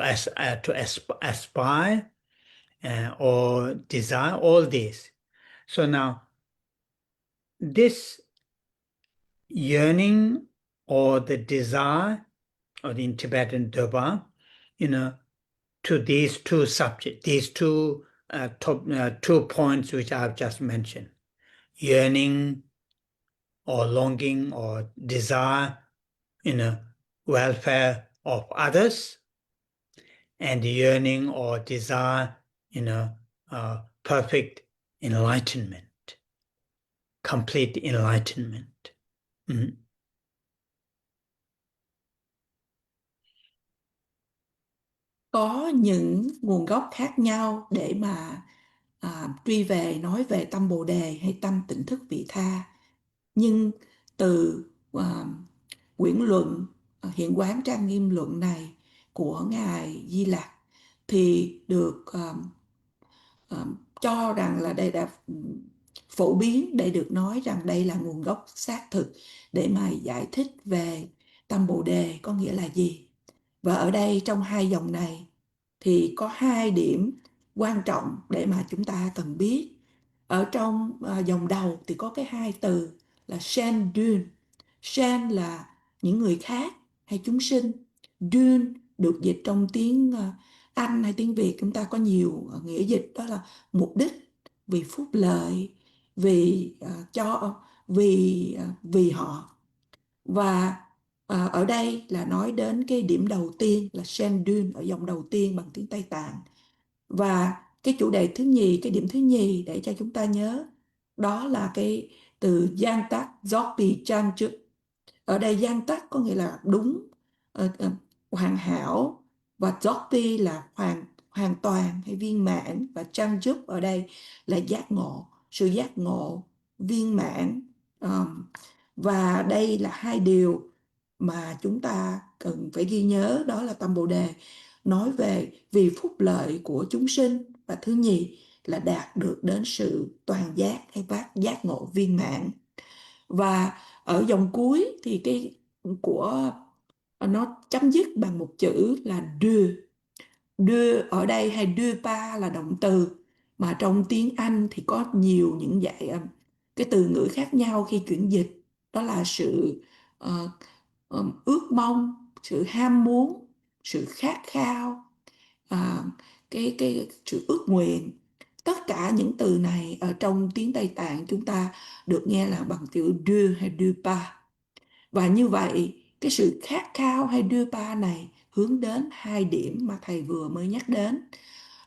aspire, or desire, all this. So now, this yearning or the desire, or in Tibetan de-ba, to these two subjects, these two two points which I've just mentioned, yearning or longing or desire, welfare of others, and yearning or desire, perfect enlightenment, complete enlightenment. Có những nguồn gốc khác nhau để mà truy về nói về tâm Bồ Đề hay tâm tỉnh thức vị tha. Nhưng từ quyển luận Hiện quán trang nghiêm luận này của Ngài Di Lặc thì được cho rằng là đây đã phổ biến để được nói rằng đây là nguồn gốc xác thực để mà giải thích về tâm Bồ Đề có nghĩa là gì. Và ở đây trong hai dòng này thì có hai điểm quan trọng để mà chúng ta cần biết. Ở trong dòng đầu thì có cái hai từ là Shen Dun. Shen là những người khác hay chúng sinh. Dun được dịch trong tiếng Anh hay tiếng Việt chúng ta có nhiều nghĩa dịch, đó là mục đích, vì phúc lợi, vì vì họ. Và ở đây là nói đến cái điểm đầu tiên là Shen Dun ở dòng đầu tiên bằng tiếng Tây Tạng. Và cái chủ đề thứ nhì, cái điểm thứ nhì để cho chúng ta nhớ, đó là cái từ Giang Tắc Dzogpi Chanchuk. Ở đây Giang Tắc có nghĩa là đúng, hoàn hảo, và Dzogpi là hoàn toàn hay viên mãn, và Chanchuk ở đây là giác ngộ, sự giác ngộ, viên mãn. Và đây là hai điều mà chúng ta cần phải ghi nhớ, đó là tâm Bồ Đề nói về vì phúc lợi của chúng sinh, và thứ nhì là đạt được đến sự toàn giác hay giác ngộ viên mãn. Và ở dòng cuối thì cái của nó chấm dứt bằng một chữ là đưa. Đưa ở đây hay đưa pa là động từ, mà trong tiếng Anh thì có nhiều những dạng cái từ ngữ khác nhau khi chuyển dịch, đó là sự ước mong, sự ham muốn, sự khát khao, cái sự ước nguyện. Tất cả những từ này ở trong tiếng Tây Tạng chúng ta được nghe là bằng chữ đưa hay đưa pa. Và như vậy cái sự khát khao hay đưa pa này hướng đến hai điểm mà thầy vừa mới nhắc đến,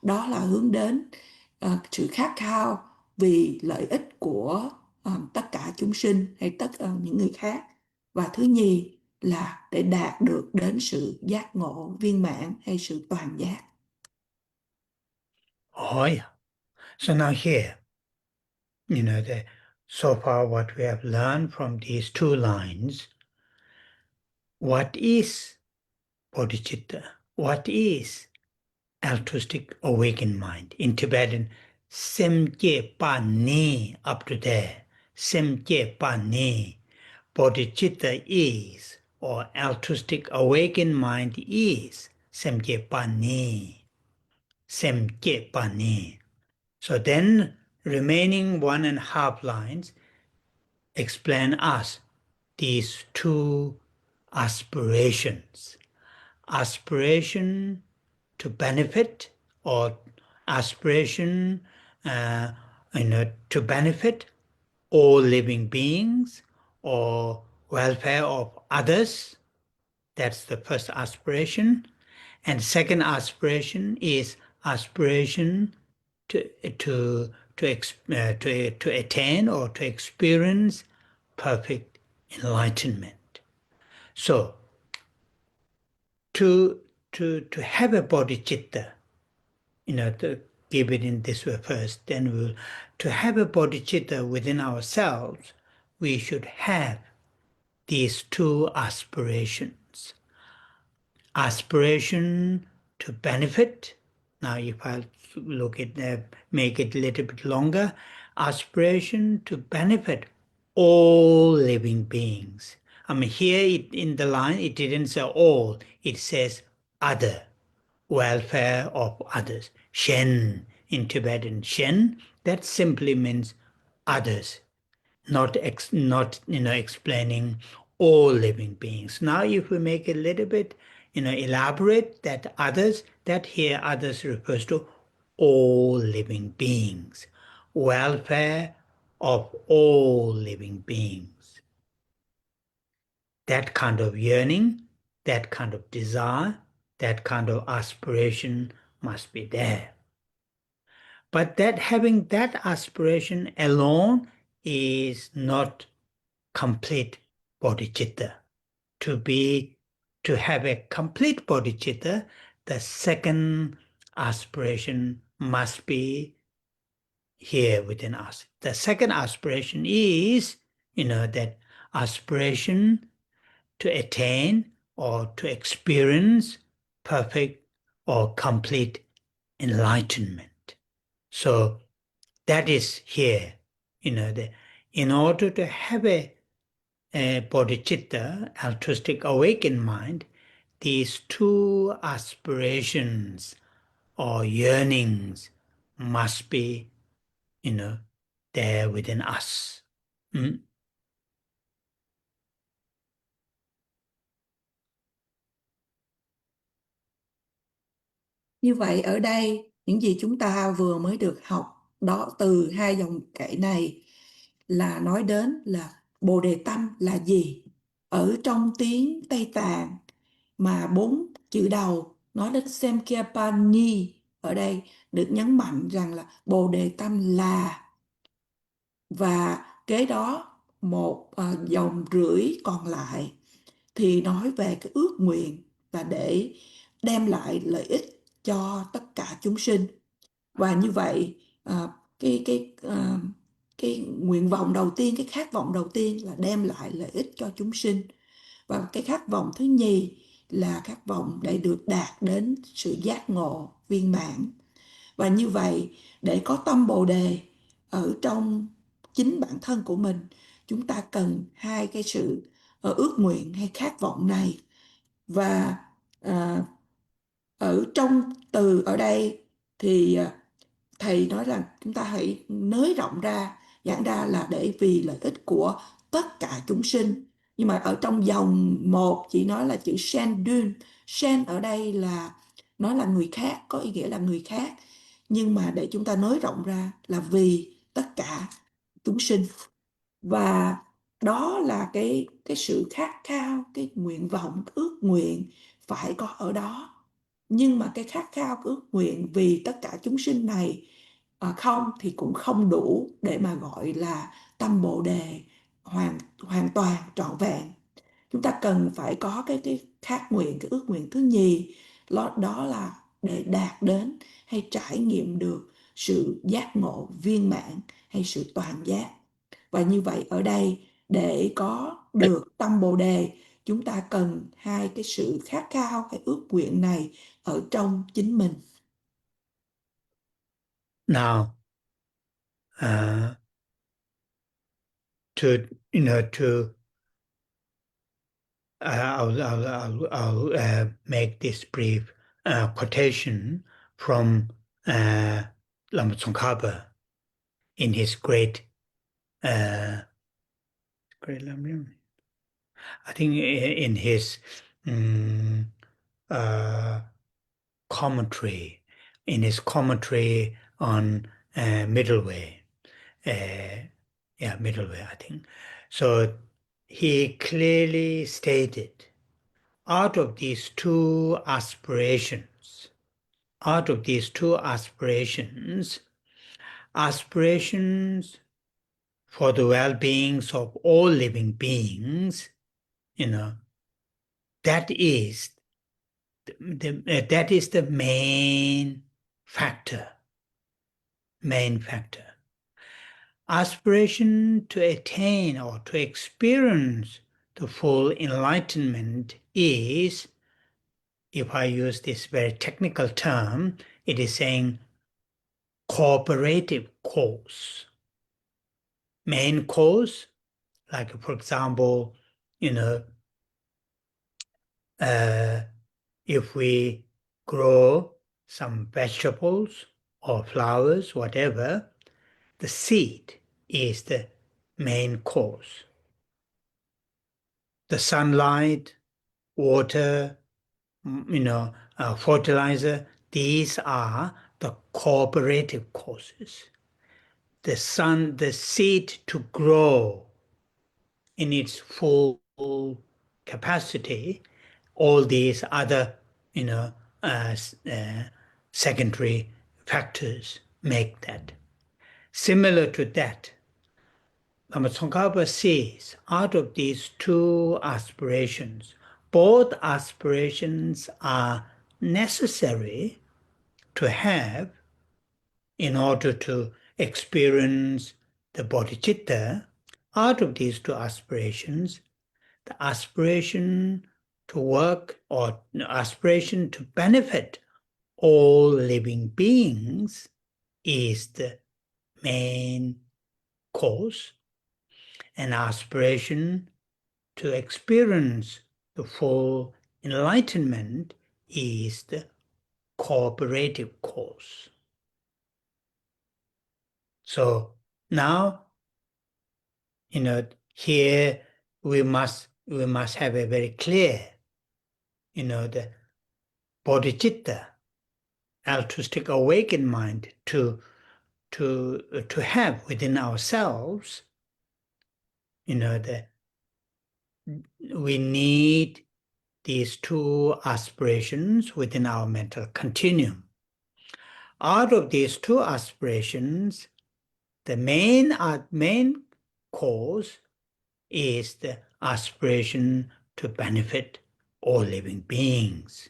đó là hướng đến sự khát khao vì lợi ích của tất cả chúng sinh hay tất cả những người khác, và thứ nhì là để đạt được đến sự giác ngộ viên mãn hay sự toàn giác. Oh yeah. So now here, so far what we have learned from these two lines, what is Bodhichitta? What is altruistic awakened mind? In Tibetan, Semche Pa Ni, up to there. Semche Pa Ni. Bodhichitta is, or altruistic awakened mind is, Semche Pa Ni. Semche Pa Ni. So then, remaining 1.5 lines explain us these two aspirations. Aspiration to benefit, or aspiration to benefit all living beings or welfare of others. That's the first aspiration. And second aspiration is aspiration to to attain or to experience perfect enlightenment. So, to have a bodhicitta, to give it in this way first, then to have a bodhicitta within ourselves, we should have these two aspirations. Aspiration to benefit. Now, if I look at make it a little bit longer, aspiration to benefit all living beings. I mean, here in the line, it didn't say all, it says other, welfare of others. Shen, in Tibetan, Shen, that simply means others, not explaining all living beings. Now, if we make it a little bit, elaborate, that others, that here others refers to all living beings, welfare of all living beings. That kind of yearning, that kind of desire, that kind of aspiration must be there. But that having that aspiration alone is not complete bodhicitta. To have a complete bodhicitta, the second aspiration must be here within us. The second aspiration is, that aspiration to attain or to experience perfect or complete enlightenment. So that is here, in order to have a bodhicitta, altruistic awakened mind, these two aspirations or yearnings must be, there within us. Mm. Như vậy ở đây, những gì chúng ta vừa mới được học đó từ hai dòng kệ này là nói đến là Bồ Đề Tâm là gì. Ở trong tiếng Tây Tạng mà 4 chữ đầu nói đến Semkyapani, ở đây được nhấn mạnh rằng là Bồ Đề Tâm là, và kế đó một dòng rưỡi còn lại thì nói về cái ước nguyện là để đem lại lợi ích cho tất cả chúng sinh. Và như vậy cái nguyện vọng đầu tiên, cái khát vọng đầu tiên là đem lại lợi ích cho chúng sinh. Và cái khát vọng thứ nhì là khát vọng để được đạt đến sự giác ngộ viên mãn. Và như vậy, để có tâm Bồ Đề ở trong chính bản thân của mình, chúng ta cần hai cái sự ước nguyện hay khát vọng này. Và ở trong từ ở đây thì thầy nói rằng chúng ta hãy nới rộng ra, giảng ra là để vì lợi ích của tất cả chúng sinh. Nhưng mà ở trong dòng 1 chỉ nói là chữ Shandun. Shan ở đây là nói là người khác, có ý nghĩa là người khác. Nhưng mà để chúng ta nới rộng ra là vì tất cả chúng sinh. Và đó là cái sự khát khao, cái nguyện vọng, cái ước nguyện phải có ở đó. Nhưng mà cái khát khao, cái ước nguyện vì tất cả chúng sinh này không thì cũng không đủ để mà gọi là tâm Bồ Đề hoàn toàn trọn vẹn. Chúng ta cần phải có cái khát nguyện, cái ước nguyện thứ nhì, đó là để đạt đến hay trải nghiệm được sự giác ngộ viên mãn hay sự toàn giác. Và như vậy ở đây, để có được tâm Bồ Đề, chúng ta cần hai cái sự khát khao, cái ước nguyện này ở trong chính mình. Now, I'll make this brief quotation from Lama Tsongkhapa in his great I think in his commentary, on Middle Way. Middle Way, I think. So he clearly stated, out of these two aspirations, aspirations for the well-beings of all living beings, that is the main factor. Aspiration to attain or to experience the full enlightenment is, if I use this very technical term, it is saying cooperative cause. Main cause, like for example, if we grow some vegetables or flowers, whatever, the seed is the main cause. The sunlight, water, fertilizer, these are the cooperative causes. The seed to grow in its full capacity, all these other, secondary factors make that. Similar to that, Lama Tsongkhapa says, out of these two aspirations, both aspirations are necessary to have in order to experience the bodhicitta. Out of these two aspirations, the aspiration to work or aspiration to benefit all living beings is the main cause, and aspiration to experience the full enlightenment is the cooperative cause. So now, here we must have a very clear, the bodhicitta, altruistic awakened mind to have within ourselves, that we need these two aspirations within our mental continuum. Out of these two aspirations, the main cause is the aspiration to benefit all living beings.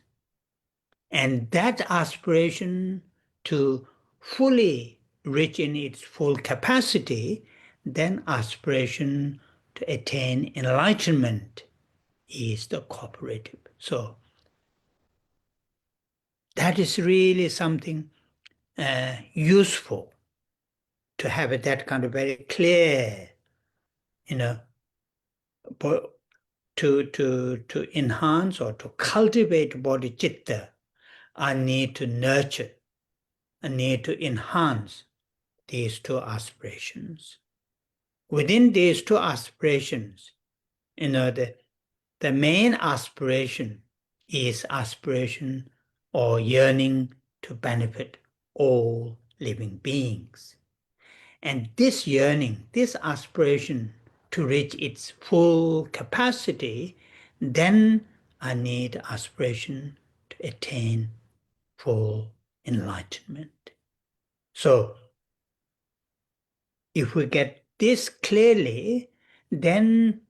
And that aspiration to fully reach in its full capacity, then aspiration to attain enlightenment is the cooperative. So that is really something useful to have that kind of very clear, to enhance or to cultivate bodhicitta. I need to nurture, I need to enhance these two aspirations. Within these two aspirations, the main aspiration is aspiration or yearning to benefit all living beings. And this yearning, this aspiration to reach its full capacity, then I need aspiration to attain full enlightenment. So, if we get this clearly, then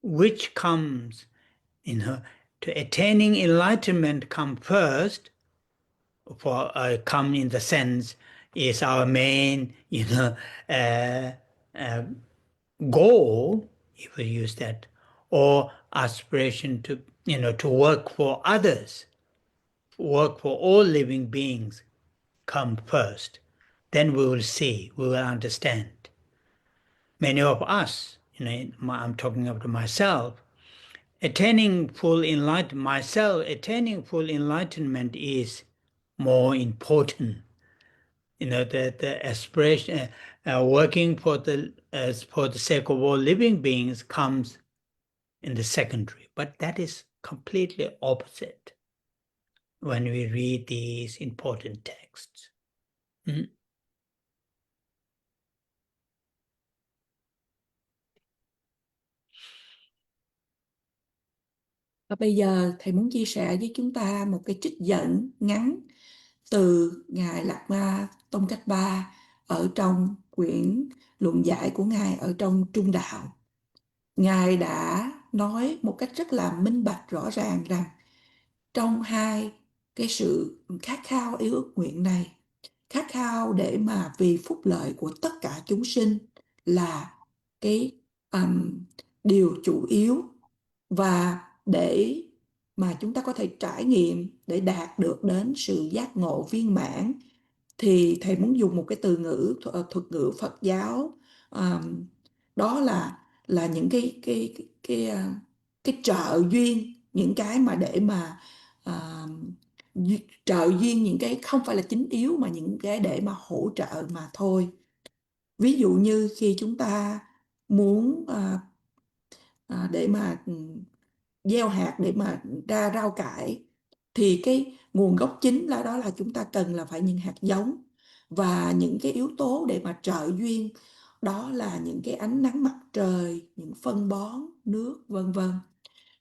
which comes, to attaining enlightenment come first, for come in the sense is our main, goal, if we use that, or aspiration to, to work for others, work for all living beings come first. Then we will see, we will understand. Many of us, I'm talking about myself, attaining full enlightenment is more important. The aspiration, working for the sake of all living beings comes in the secondary, but that is completely opposite when we read these important texts. Và bây giờ Thầy muốn chia sẻ với chúng ta một cái trích dẫn ngắn từ Ngài Lạt Ma Tông Cách Ba ở trong quyển luận giải của Ngài ở trong Trung Đạo. Ngài đã nói một cách rất là minh bạch rõ ràng rằng trong hai cái sự khát khao yêu ước nguyện này, khát khao để mà vì phúc lợi của tất cả chúng sinh là cái điều chủ yếu, và để mà chúng ta có thể trải nghiệm để đạt được đến sự giác ngộ viên mãn, thì thầy muốn dùng một cái từ ngữ thuật ngữ Phật giáo, đó là những cái trợ duyên, những cái mà để mà trợ duyên, những cái không phải là chính yếu mà những cái để mà hỗ trợ mà thôi. Ví dụ như khi chúng ta muốn để mà gieo hạt để mà ra rau cải, thì cái nguồn gốc chính là đó là chúng ta cần là phải những hạt giống, và những cái yếu tố để mà trợ duyên đó là những cái ánh nắng mặt trời, những phân bón, nước, vân vân.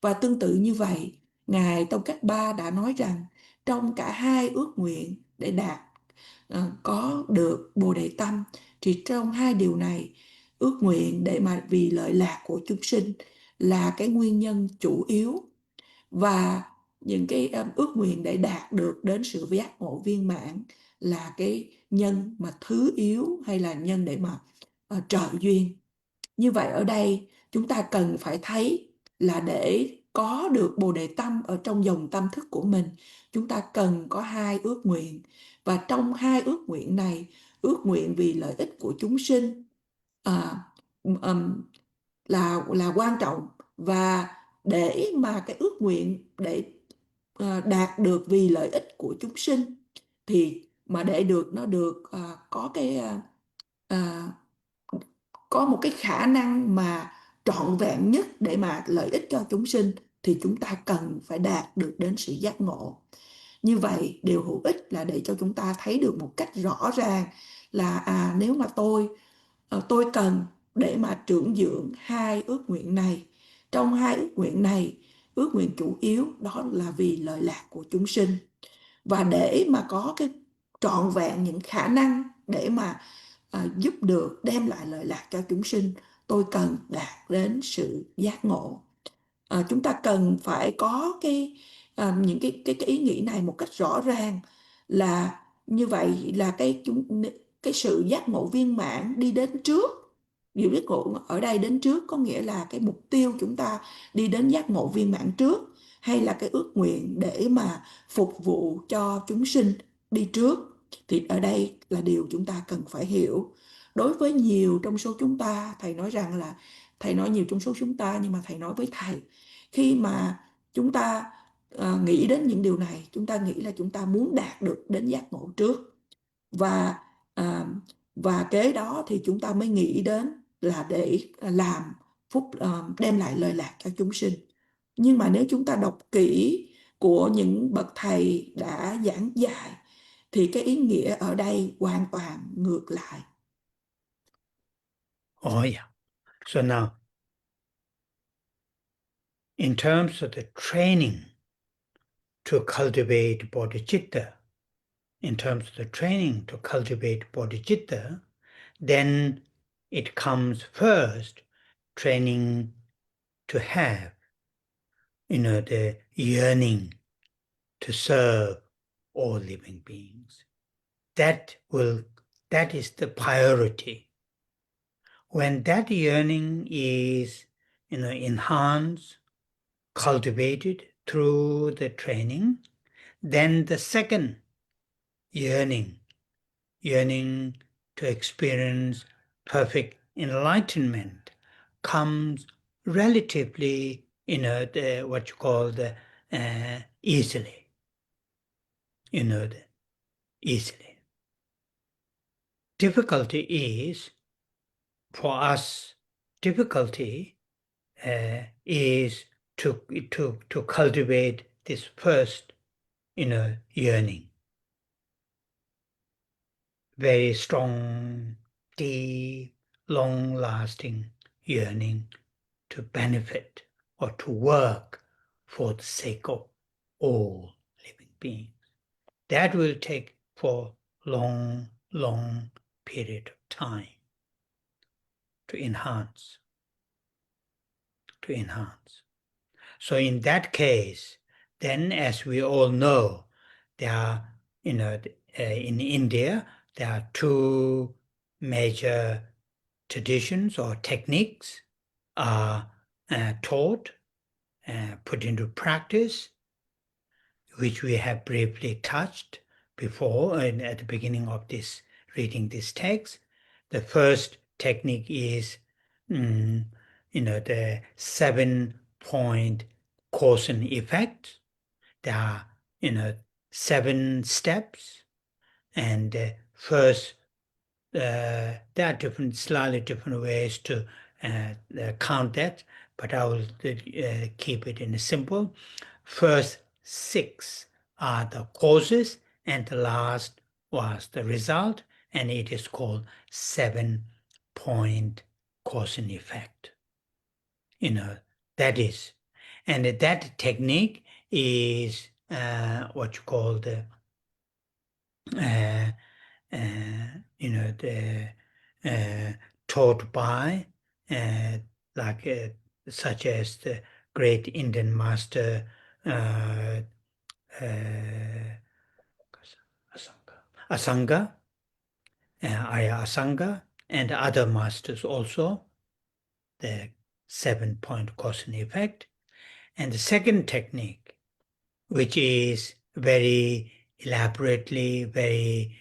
Và tương tự như vậy, Ngài Tông Cách Ba đã nói rằng trong cả hai ước nguyện để đạt có được Bồ Đề Tâm, thì trong hai điều này, ước nguyện để mà vì lợi lạc của chúng sinh là cái nguyên nhân chủ yếu, và những cái ước nguyện để đạt được đến sự giác ngộ viên mãn là cái nhân mà thứ yếu, hay là nhân để mà trợ duyên. Như vậy ở đây chúng ta cần phải thấy là để có được Bồ Đề Tâm ở trong dòng tâm thức của mình, chúng ta cần có hai ước nguyện. Và trong hai ước nguyện này, ước nguyện vì lợi ích của chúng sinh là quan trọng. Và để mà cái ước nguyện để đạt được vì lợi ích của chúng sinh, thì mà để được nó được có cái có một cái khả năng mà trọn vẹn nhất để mà lợi ích cho chúng sinh, thì chúng ta cần phải đạt được đến sự giác ngộ. Như vậy điều hữu ích là để cho chúng ta thấy được một cách rõ ràng là nếu mà tôi cần để mà trưởng dưỡng hai ước nguyện này. Trong hai ước nguyện này, ước nguyện chủ yếu đó là vì lợi lạc của chúng sinh. Và để mà có cái trọn vẹn những khả năng để mà giúp được đem lại lợi lạc cho chúng sinh, tôi cần đạt đến sự giác ngộ. Chúng ta cần phải có những cái ý nghĩ này một cách rõ ràng, là như vậy là cái sự giác ngộ viên mãn đi đến trước. Điều giác ngộ ở đây đến trước có nghĩa là cái mục tiêu chúng ta đi đến giác ngộ viên mãn trước, hay là cái ước nguyện để mà phục vụ cho chúng sinh đi trước. Thì ở đây là điều chúng ta cần phải hiểu. Đối với nhiều trong số chúng ta, thầy nói rằng là thầy nói nhiều trong số chúng ta, nhưng mà thầy nói với thầy, khi mà chúng ta nghĩ đến những điều này, chúng ta nghĩ là chúng ta muốn đạt được đến giác ngộ trước, và kế đó thì chúng ta mới nghĩ đến là để làm phúc, đem lại lợi lạc cho chúng sinh. Nhưng mà nếu chúng ta đọc kỹ của những bậc thầy đã giảng dạy, thì cái ý nghĩa ở đây hoàn toàn ngược lại. Oh yeah. So now, in terms of the training to cultivate bodhicitta, in terms of the training to cultivate bodhicitta, then it comes first, training to have, the yearning to serve all living beings. That is the priority. When that yearning is, enhanced, cultivated through the training, then the second yearning to experience perfect enlightenment comes relatively, what you call the easily, easily. Difficulty is, for us, is to cultivate this first, yearning. Very strong, deep, long-lasting yearning to benefit or to work for the sake of all living beings. That will take for long period of time to enhance. So in that case, then as we all know, there are, in India, there are two major traditions or techniques are taught, put into practice, which we have briefly touched before at the beginning of this reading this text. The first technique is the 7-point cause and effect. There are 7 steps, and first there are slightly different ways to count that, but I will keep it in a simple. First 6 are the causes, and the last was the result, and it is called 7-point cause and effect. That is, and that technique is what you call the taught by such as the great Indian master Asanga, Arya Asanga, and other masters also, the 7-point cause and effect. And the second technique, which is very elaborately, very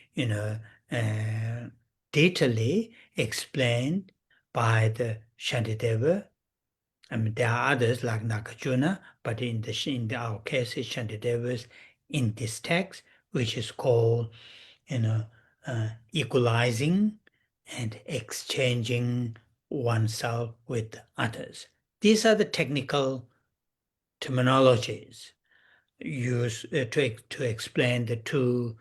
detailedly explained by the Shantideva. I mean, there are others like Nagarjuna, but in our case, it's Shantideva's in this text, which is called equalizing and exchanging oneself with others. These are the technical terminologies used to explain the two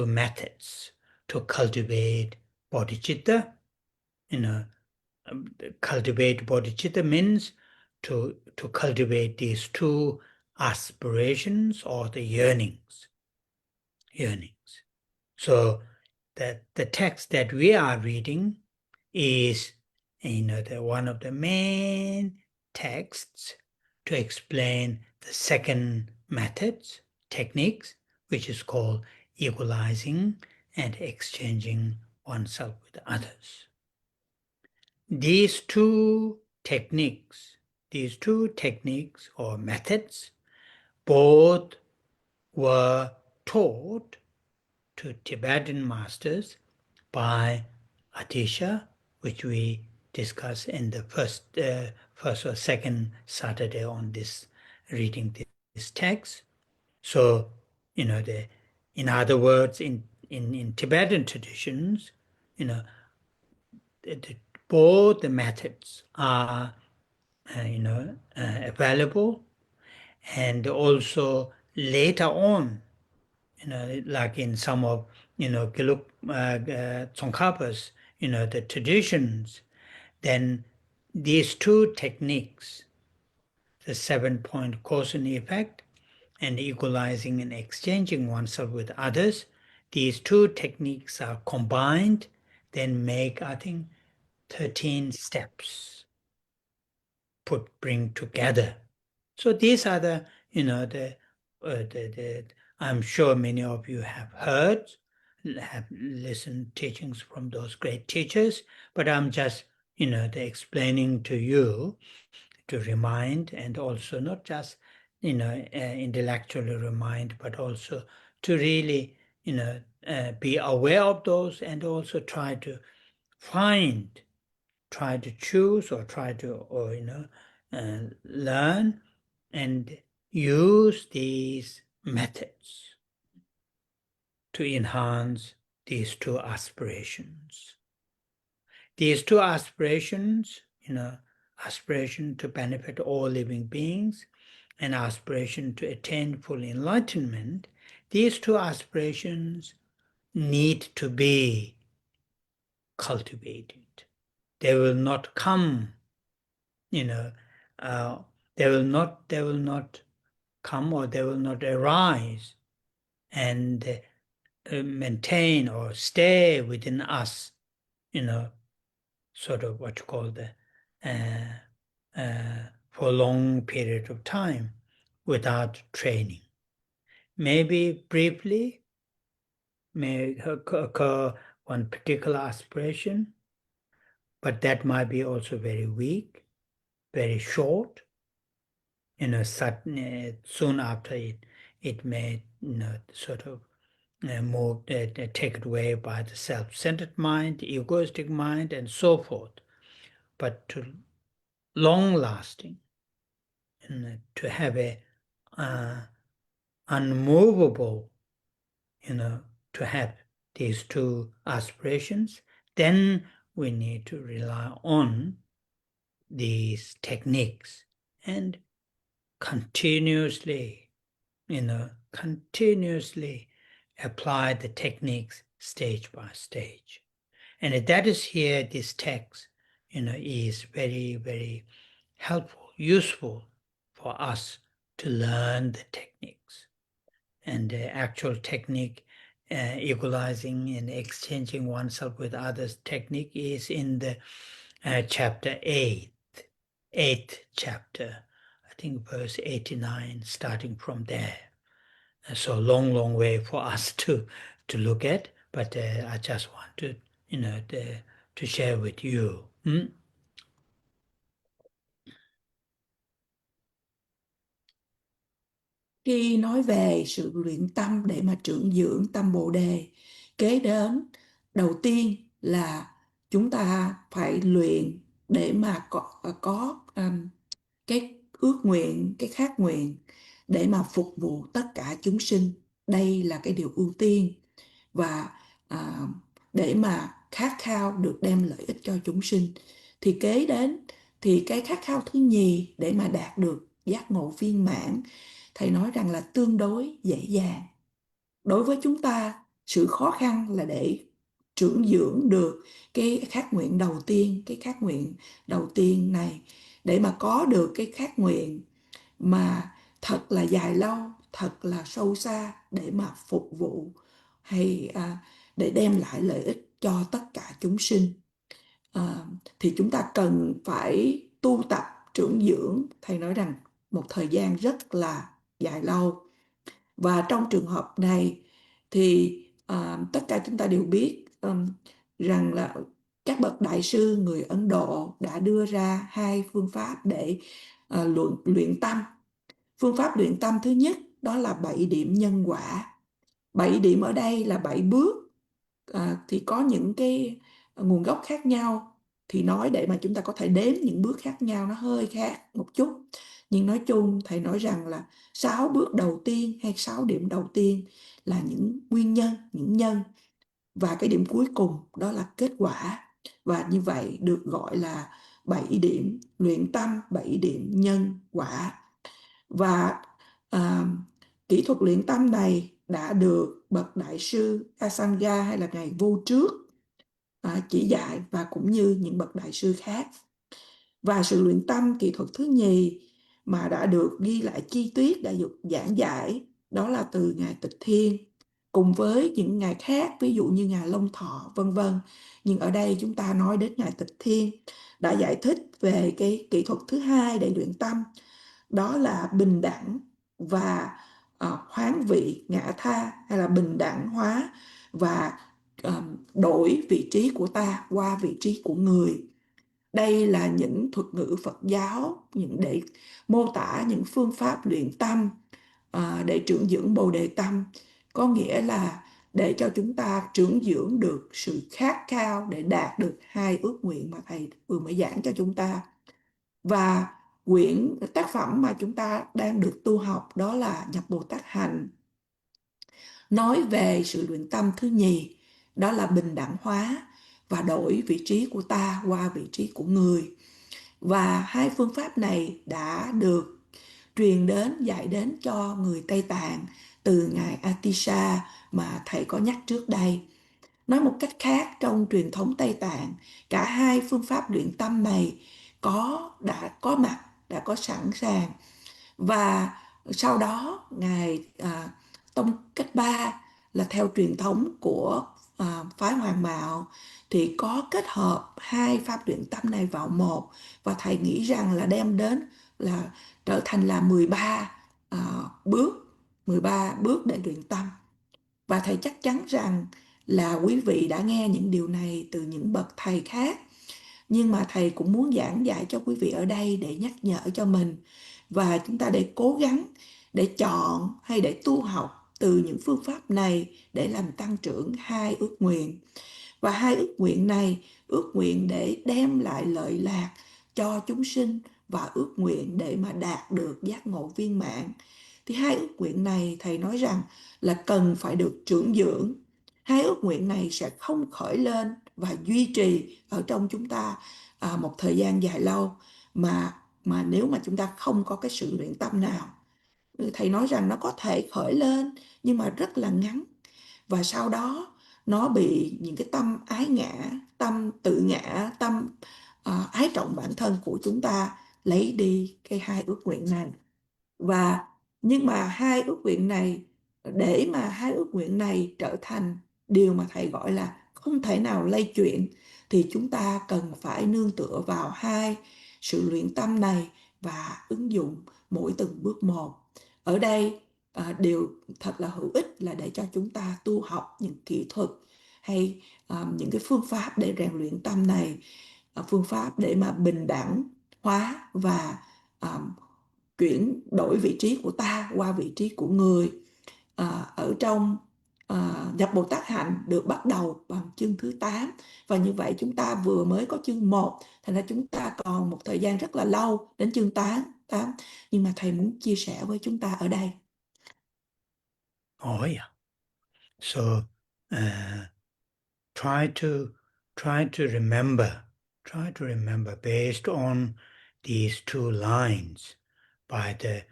methods to cultivate bodhicitta. Cultivate bodhicitta means to cultivate these two aspirations or the yearnings. So the text that we are reading is one of the main texts to explain the second methods, techniques, which is called equalizing and exchanging oneself with others. These two techniques or methods, both were taught to Tibetan masters by Atisha, which we discussed in the first or second Saturday on this reading this text. So, in other words, in Tibetan traditions, both the methods are available, and also later on, like in some of Gelug Tsongkhapa's the traditions, then these two techniques, the 7-point cause and effect and equalizing and exchanging oneself with others, these two techniques are combined, then make, I think, 13 steps bring together. So these are the I'm sure many of you have heard, have listened teachings from those great teachers, but I'm just explaining to you to remind, and also not just intellectually remind, but also to really be aware of those, and also try to choose, or try to learn and use these methods to enhance these two aspirations. These two aspirations, aspiration to benefit all living beings and aspiration to attain full enlightenment, these two aspirations need to be cultivated. They will not come, they will not come, or they will not arise and maintain or stay within us, sort of what you call for a long period of time without training. Maybe briefly may occur one particular aspiration, but that might be also very weak, very short. Soon after it may sort of move, taken away by the self-centered mind, the egoistic mind, and so forth. But to long-lasting, to have a unmovable, to have these two aspirations, then we need to rely on these techniques and continuously apply the techniques stage by stage. And that is here, this text, is very, very helpful, useful for us to learn the techniques. And the actual technique, equalizing and exchanging oneself with others technique is in the chapter 8th chapter, I think verse 89, starting from there. So long way for us to look at, but I just want to to share with you. Khi nói về sự luyện tâm để mà trưởng dưỡng tâm Bồ Đề, kế đến đầu tiên là chúng ta phải luyện để mà có cái ước nguyện, cái khát nguyện để mà phục vụ tất cả chúng sinh. Đây là cái điều ưu tiên, và để mà khát khao được đem lợi ích cho chúng sinh. Thì kế đến thì cái khát khao thứ nhì để mà đạt được giác ngộ viên mãn, thầy nói rằng là tương đối dễ dàng. Đối với chúng ta, sự khó khăn là để trưởng dưỡng được cái khát nguyện đầu tiên. Cái khát nguyện đầu tiên này, để mà có được cái khát nguyện mà thật là dài lâu, thật là sâu xa, để mà phục vụ hay để đem lại lợi ích cho tất cả chúng sinh, thì chúng ta cần phải tu tập trưởng dưỡng, thầy nói rằng một thời gian rất là dài lâu. Và trong trường hợp này thì tất cả chúng ta đều biết rằng là các bậc đại sư người Ấn Độ đã đưa ra hai phương pháp để luyện tâm. Phương pháp luyện tâm thứ nhất đó là 7 điểm nhân quả. 7 điểm ở đây là 7 bước, thì có những cái nguồn gốc khác nhau. Thì nói để mà chúng ta có thể đếm những bước khác nhau nó hơi khác một chút. Nhưng nói chung thầy nói rằng là 6 bước đầu tiên hay 6 điểm đầu tiên là những nguyên nhân, những nhân. Và cái điểm cuối cùng đó là kết quả. Và như vậy được gọi là 7 điểm luyện tâm, 7 điểm nhân quả. Và kỹ thuật luyện tâm này đã được bậc đại sư Asanga hay là ngài vô trước chỉ dạy, và cũng như những bậc đại sư khác. Và sự luyện tâm kỹ thuật thứ nhì mà đã được ghi lại chi tiết, đã được giảng giải, đó là từ ngài Tịch Thiên cùng với những ngài khác, ví dụ như ngài Long Thọ vân vân. Nhưng ở đây chúng ta nói đến ngài Tịch Thiên đã giải thích về cái kỹ thuật thứ hai để luyện tâm, đó là bình đẳng và hoán vị ngã tha, hay là bình đẳng hóa và đổi vị trí của ta qua vị trí của người. Đây là những thuật ngữ Phật giáo để mô tả những phương pháp luyện tâm để trưởng dưỡng Bồ Đề tâm, có nghĩa là để cho chúng ta trưởng dưỡng được sự khát khao để đạt được hai ước nguyện mà thầy vừa mới giảng cho chúng ta. Và quyển tác phẩm mà chúng ta đang được tu học đó là Nhập Bồ Tát Hành, nói về sự luyện tâm thứ nhì, đó là bình đẳng hóa và đổi vị trí của ta qua vị trí của người. Và hai phương pháp này đã được truyền đến, dạy đến cho người Tây Tạng từ ngài Atisha mà thầy có nhắc trước đây. Nói một cách khác, trong truyền thống Tây Tạng, cả hai phương pháp luyện tâm này đã có mặt, đã có sẵn sàng. Và sau đó ngài Tông Cách Ba là theo truyền thống của phái Hoàng Mạo thì có kết hợp hai pháp luyện tâm này vào một, và thầy nghĩ rằng là đem đến là trở thành là 13 bước, 13 bước để luyện tâm. Và thầy chắc chắn rằng là quý vị đã nghe những điều này từ những bậc thầy khác, nhưng mà thầy cũng muốn giảng dạy cho quý vị ở đây để nhắc nhở cho mình, và chúng ta để cố gắng để chọn hay để tu học từ những phương pháp này để làm tăng trưởng hai ước nguyện. Và hai ước nguyện này, ước nguyện để đem lại lợi lạc cho chúng sinh và ước nguyện để mà đạt được giác ngộ viên mãn, thì hai ước nguyện này thầy nói rằng là cần phải được trưởng dưỡng. Hai ước nguyện này sẽ không khởi lên và duy trì ở trong chúng ta một thời gian dài lâu, mà nếu mà chúng ta không có cái sự luyện tâm nào. Thầy nói rằng nó có thể khởi lên nhưng mà rất là ngắn, và sau đó nó bị những cái tâm ái ngã, tâm tự ngã, tâm ái trọng bản thân của chúng ta lấy đi cái hai ước nguyện này. Và nhưng mà hai ước nguyện này, để mà hai ước nguyện này trở thành điều mà thầy gọi là không thể nào lay chuyển, thì chúng ta cần phải nương tựa vào hai sự luyện tâm này và ứng dụng mỗi từng bước một. Ở đây điều thật là hữu ích là để cho chúng ta tu học những kỹ thuật hay những cái phương pháp để rèn luyện tâm này, phương pháp để mà bình đẳng hóa và chuyển đổi vị trí của ta qua vị trí của người. Ở trong nhập Bồ Tát hạnh được bắt đầu bằng chương thứ 8, và như vậy chúng ta vừa mới có chương 1, thành ra chúng ta còn một thời gian rất là lâu đến chương 8, nhưng mà thầy muốn chia sẻ với chúng ta ở đây. Oh yeah. So try to remember based on these two lines by the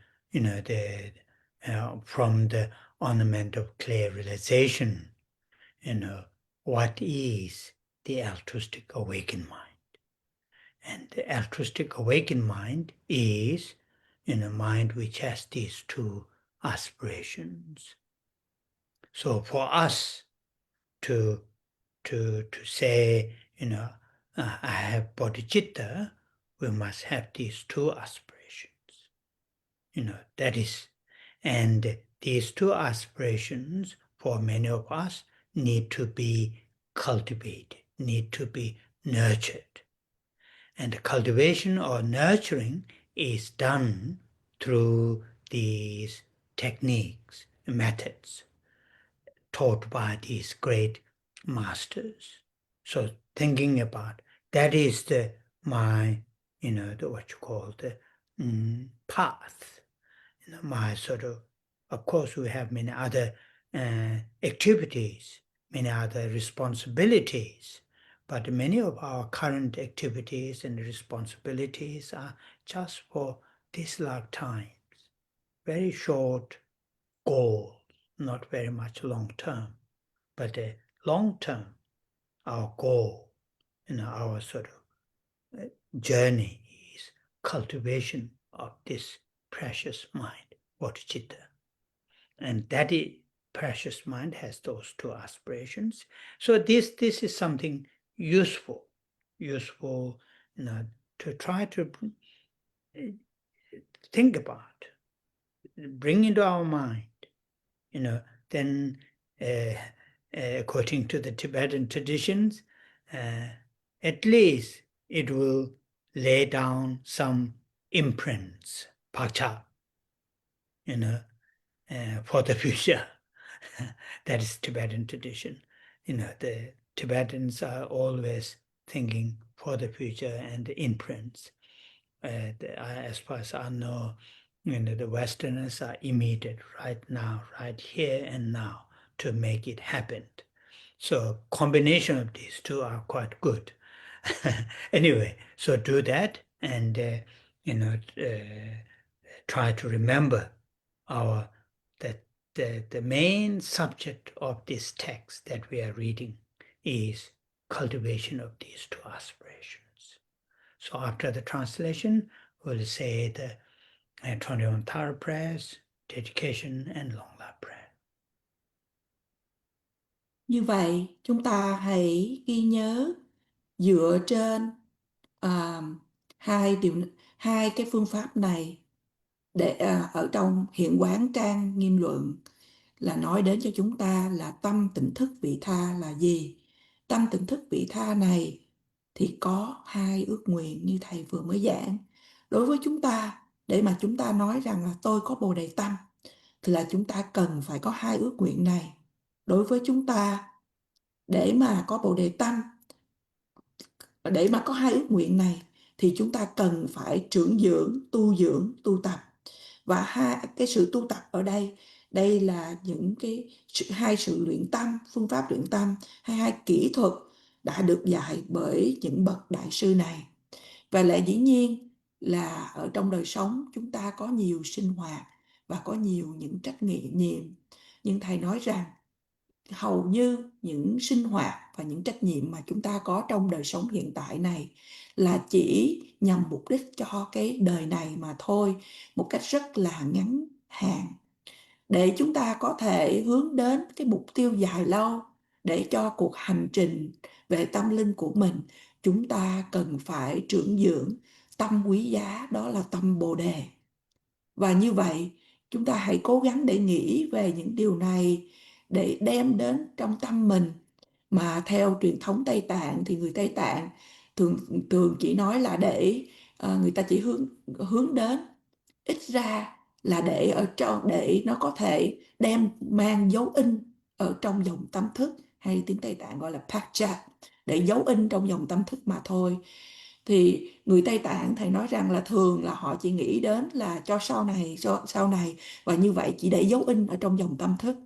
from the ornament of clear realization, what is the altruistic awakened mind. And the altruistic awakened mind is a mind which has these two aspirations. So for us to say, I have bodhicitta, we must have these two aspirations. That is, and these two aspirations for many of us need to be cultivated, need to be nurtured. And the cultivation or nurturing is done through these techniques, methods taught by these great masters. So thinking about that is my what you call the path. My sort of course we have many other activities, many other responsibilities, but many of our current activities and responsibilities are just for this lifetime, very short goal, not very much long term, but long term, our goal, our sort of journey is cultivation of this precious mind, Bodhichitta. And that precious mind has those two aspirations. So this is something useful, to try to think about, bring into our mind, then according to the Tibetan traditions, at least it will lay down some imprints, pacha, for the future. That is Tibetan tradition. The Tibetans are always thinking for the future and the imprints. As far as I know, the Westerners are immediate right now, right here and now, to make it happen. So combination of these two are quite good. Anyway, so do that and try to remember that the main subject of this text that we are reading is cultivation of these two aspirations. So after the translation, we'll say the 21 Thara prayers, dedication, and long life prayer. Như vậy, chúng ta hãy ghi nhớ dựa trên à, hai cái phương pháp này để ở trong Hiện quán trang nghiêm luận là nói đến cho chúng ta là tâm tỉnh thức vị tha là gì. Tâm tỉnh thức vị tha này thì có hai ước nguyện như thầy vừa mới giảng. Đối với chúng ta, để mà chúng ta nói rằng là tôi có Bồ Đề Tâm, thì là chúng ta cần phải có hai ước nguyện này. Đối với chúng ta, để mà có Bồ Đề Tâm, để mà có hai ước nguyện này, thì chúng ta cần phải dưỡng, tu tập. Và hai cái sự tu tập ở đây, đây là những cái hai sự luyện tâm, phương pháp luyện tâm hay hai kỹ thuật đã được dạy bởi những bậc đại sư này. Và lại dĩ nhiên là ở trong đời sống chúng ta có nhiều sinh hoạt và có nhiều những trách nhiệm, nhưng thầy nói rằng hầu như những sinh hoạt và những trách nhiệm mà chúng ta có trong đời sống hiện tại này là chỉ nhằm mục đích cho cái đời này mà thôi, một cách rất là ngắn hạn, để chúng ta có thể hướng đến cái mục tiêu dài lâu, để cho cuộc hành trình về tâm linh của mình, chúng ta cần phải trưởng dưỡng tâm quý giá, đó là tâm Bồ Đề. Và như vậy, chúng ta hãy cố gắng để nghĩ về những điều này, để đem đến trong tâm mình. Mà theo truyền thống Tây Tạng thì người Tây Tạng thường thường chỉ nói là để người ta chỉ hướng đến, ít ra là để ở trong, để nó có thể mang dấu in ở trong dòng tâm thức, hay tiếng Tây Tạng gọi là pacha, để dấu in trong dòng tâm thức mà thôi. Thì người Tây Tạng thầy nói rằng là thường là họ chỉ nghĩ đến là cho sau này, và như vậy chỉ để dấu in ở trong dòng tâm thức.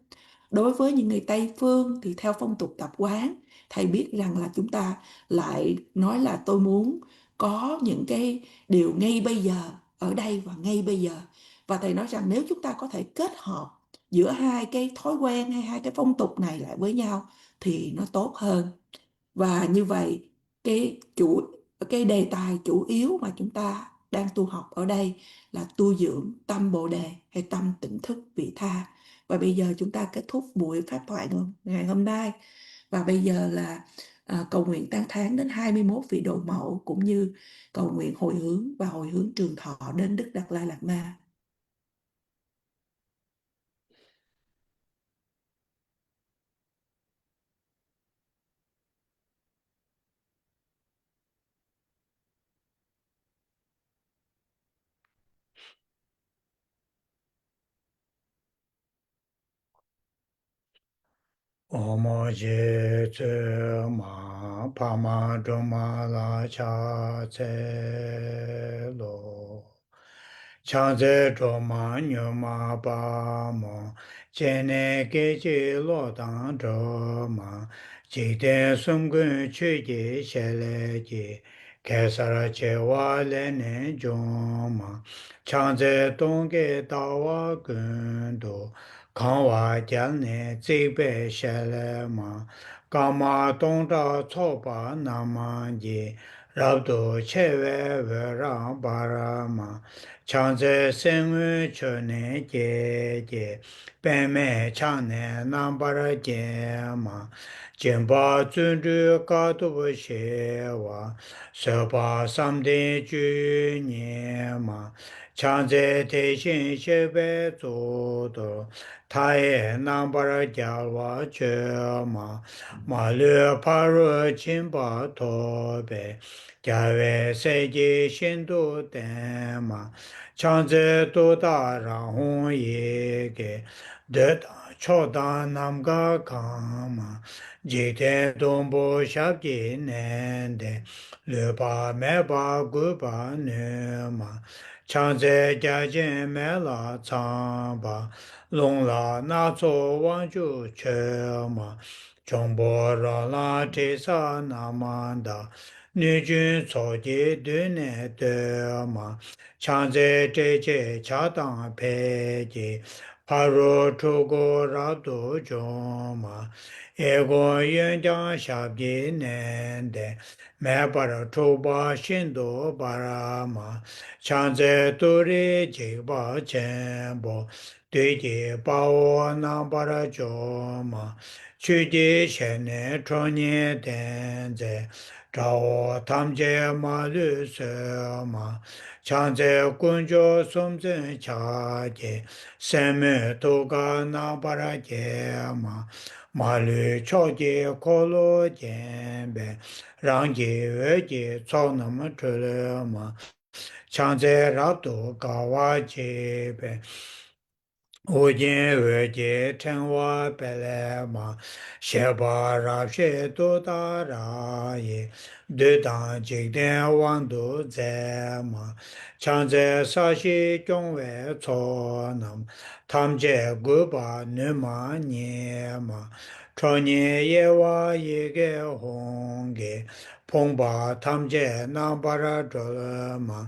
Đối với những người Tây phương thì theo phong tục tập quán, thầy biết rằng là chúng ta lại nói là tôi muốn có những cái điều ngay bây giờ, ở đây và ngay bây giờ. Và thầy nói rằng nếu chúng ta có thể kết hợp giữa hai cái thói quen hay hai cái phong tục này lại với nhau thì nó tốt hơn. Và như vậy cái đề tài chủ yếu mà chúng ta đang tu học ở đây là tu dưỡng tâm Bồ Đề hay tâm tỉnh thức vị tha. Và bây giờ chúng ta kết thúc buổi pháp thoại ngày hôm nay. Và bây giờ là cầu nguyện tán thán đến 21 vị độ mẫu, cũng như cầu nguyện hồi hướng và hồi hướng trường thọ đến Đức Đạt Lai Lạt Ma. homage tse ma pama droma la cha tse lo chanze droma nyoma pa mo chene kechi lo tang droma jiten sumgun chuji shele ji kesara che wa le ne joma chanze tongke tawa gundu kāngwā gyāl nē dzīgbē shēlē mā kāmā tōngzhā tsōpa nāma jī rabdō chēwē wē rāng bārā mā chāngzē sēngwē chō nē jē jē bēmē chāng nē nāmbārā jē mā jīmbā dzūndrū kātū shē wā sēpā samdē jū nyē mā chāngzē tēshīn shēbē tsō 타에 남바라 갸와 쳬마 마르 파르 침바 토베 갸웨 세계 신도 데마 창제 도다라 홍예게 데다 초다 남가 가마 제테 동보 샤기 낸데 르바 메바 구바 네마 창제 갸진 메라 참바 long la na zo wang ju che ma chong bo ra la te sa na man da ni jun so ji de ne de ma chang ze te che cha dang pe ji pa ro chu go ra do jo ma e go yen jiang xia bi ne de me ba ra chu ba xin do ba ra ma chang ze tu ri ji ba chen bo Deji Bao Nambara Jo Ma Chuji shene chonye tenze, Chao tamje malu sema, Chanze kunjo sumzen chaje, Seme toga nabara jema, Malu choje kolo jembe, Rangi weje tsonam chulema, Chanze rato kawa jebe, Ujin weje tenwa pele ma, Sheba rapshe do da ra ye, De dan jik den wang do ze ma, Chanze sashi kyong we cho nam, Tam je gu ba nu ma nye ma, Cho nye ye wa ye ge hong ge, Pong ba tam je na bara zho ma,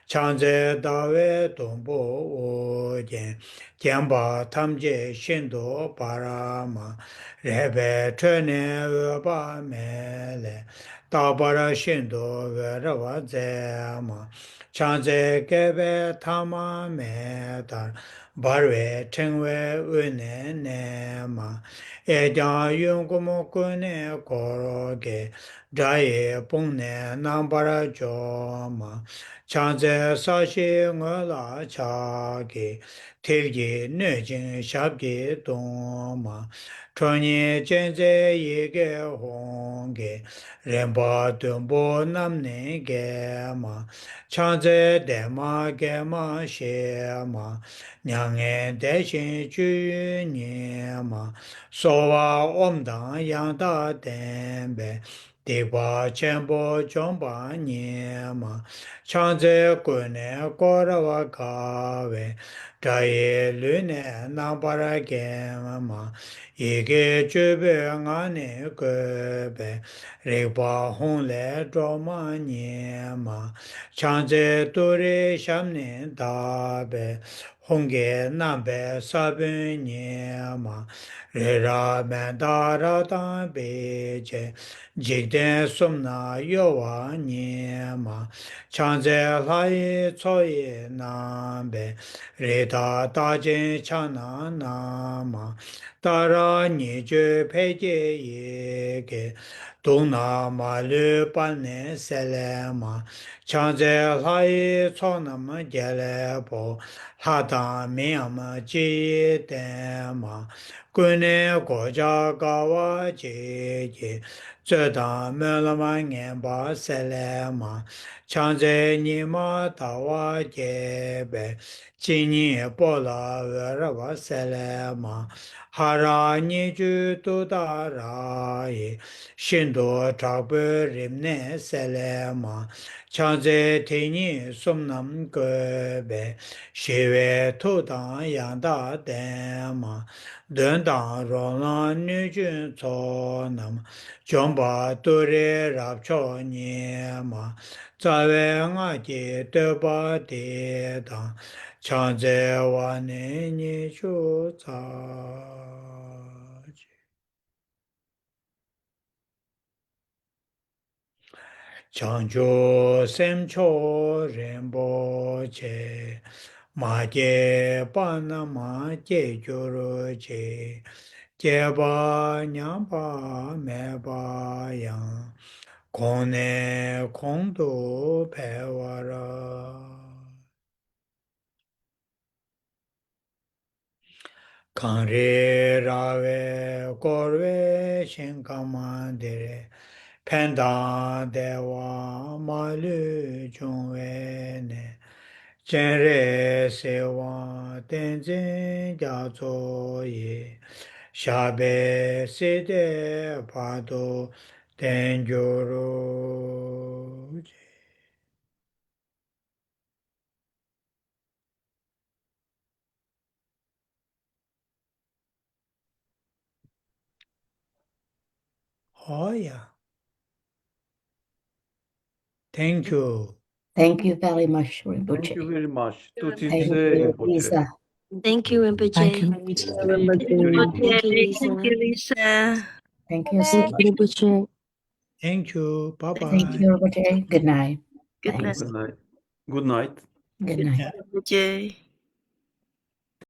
Chanze da we dong bo wo jen, Jianba tamje shindo parama, rebe chene weba mele, dabara shindo werawa zema, chanze gebe tama medar, barwe chengwe une nema, ejan yungumu kune koroge, jaye pungne nambara joma, chanze sashi ngola chage, Tilgi nöjin shabgi dongma, Chonyi jenze yige hongi, Rinpa dunpo namni gema, Chanze dema gema shema, Nyangen deshin juyu nyema, Sowa omdang yangda denbe, Dikpa chenpo chompa nyema, Chanze kune korawa kawe, Daye lune nambara gema, Ige chube ngane gobe, Rikpa hongle droma nyema, Chanze turi shamne dabe, Honge nambe sabe nyema, Rira mendara dan beje, Jigden sumna yowa nyema, Chanze lai tsoye nambe, Rita dajin chana nama, Dara niju peje yege, Dungna malu palne selema, Chanze lai tsonam gelebo, Lada miyam ji dema, Gune goja gawa jeje, Zeda melama ngenba selema, Chanze nima tawa jebe, Jini bola verava selema, Hara niju dudara ye, Shindo chakbu rimne selema, Chanze tini sumnam gobe, Shive tudang yanda dema, Dundang rolan nijun tsonam, Jomba duri rapcho nyema, Zawe nga ji deba dedang, Chanze wane ni shu za. Changju semcho rinpoche, ma je pa na ma je juru je, je ba nyam pa me ba yang, kong ne kong du pe wa ra. Kang re ra we kor we shin ka ma de re, pen da de wa ma lu chung we ne, chen re se wa ten zin ja zo ye, sha be se de pa do ten ju ru je. Oh yeah. Thank you. Thank you very much, Rinpoche. Thank you very much. Thank Tutitse you, Rinpoche. Lisa. Thank you, Rinpoche. Thank you, Thank you, Rinpoche. Lisa. Thank you, Lisa. Thank you, Thank you, Rinpoche. Thank you. Bye-bye. Thank you, Rinpoche. Good night. Good Thanks. night. Good night. Good night. Good Good night. night, Rinpoche.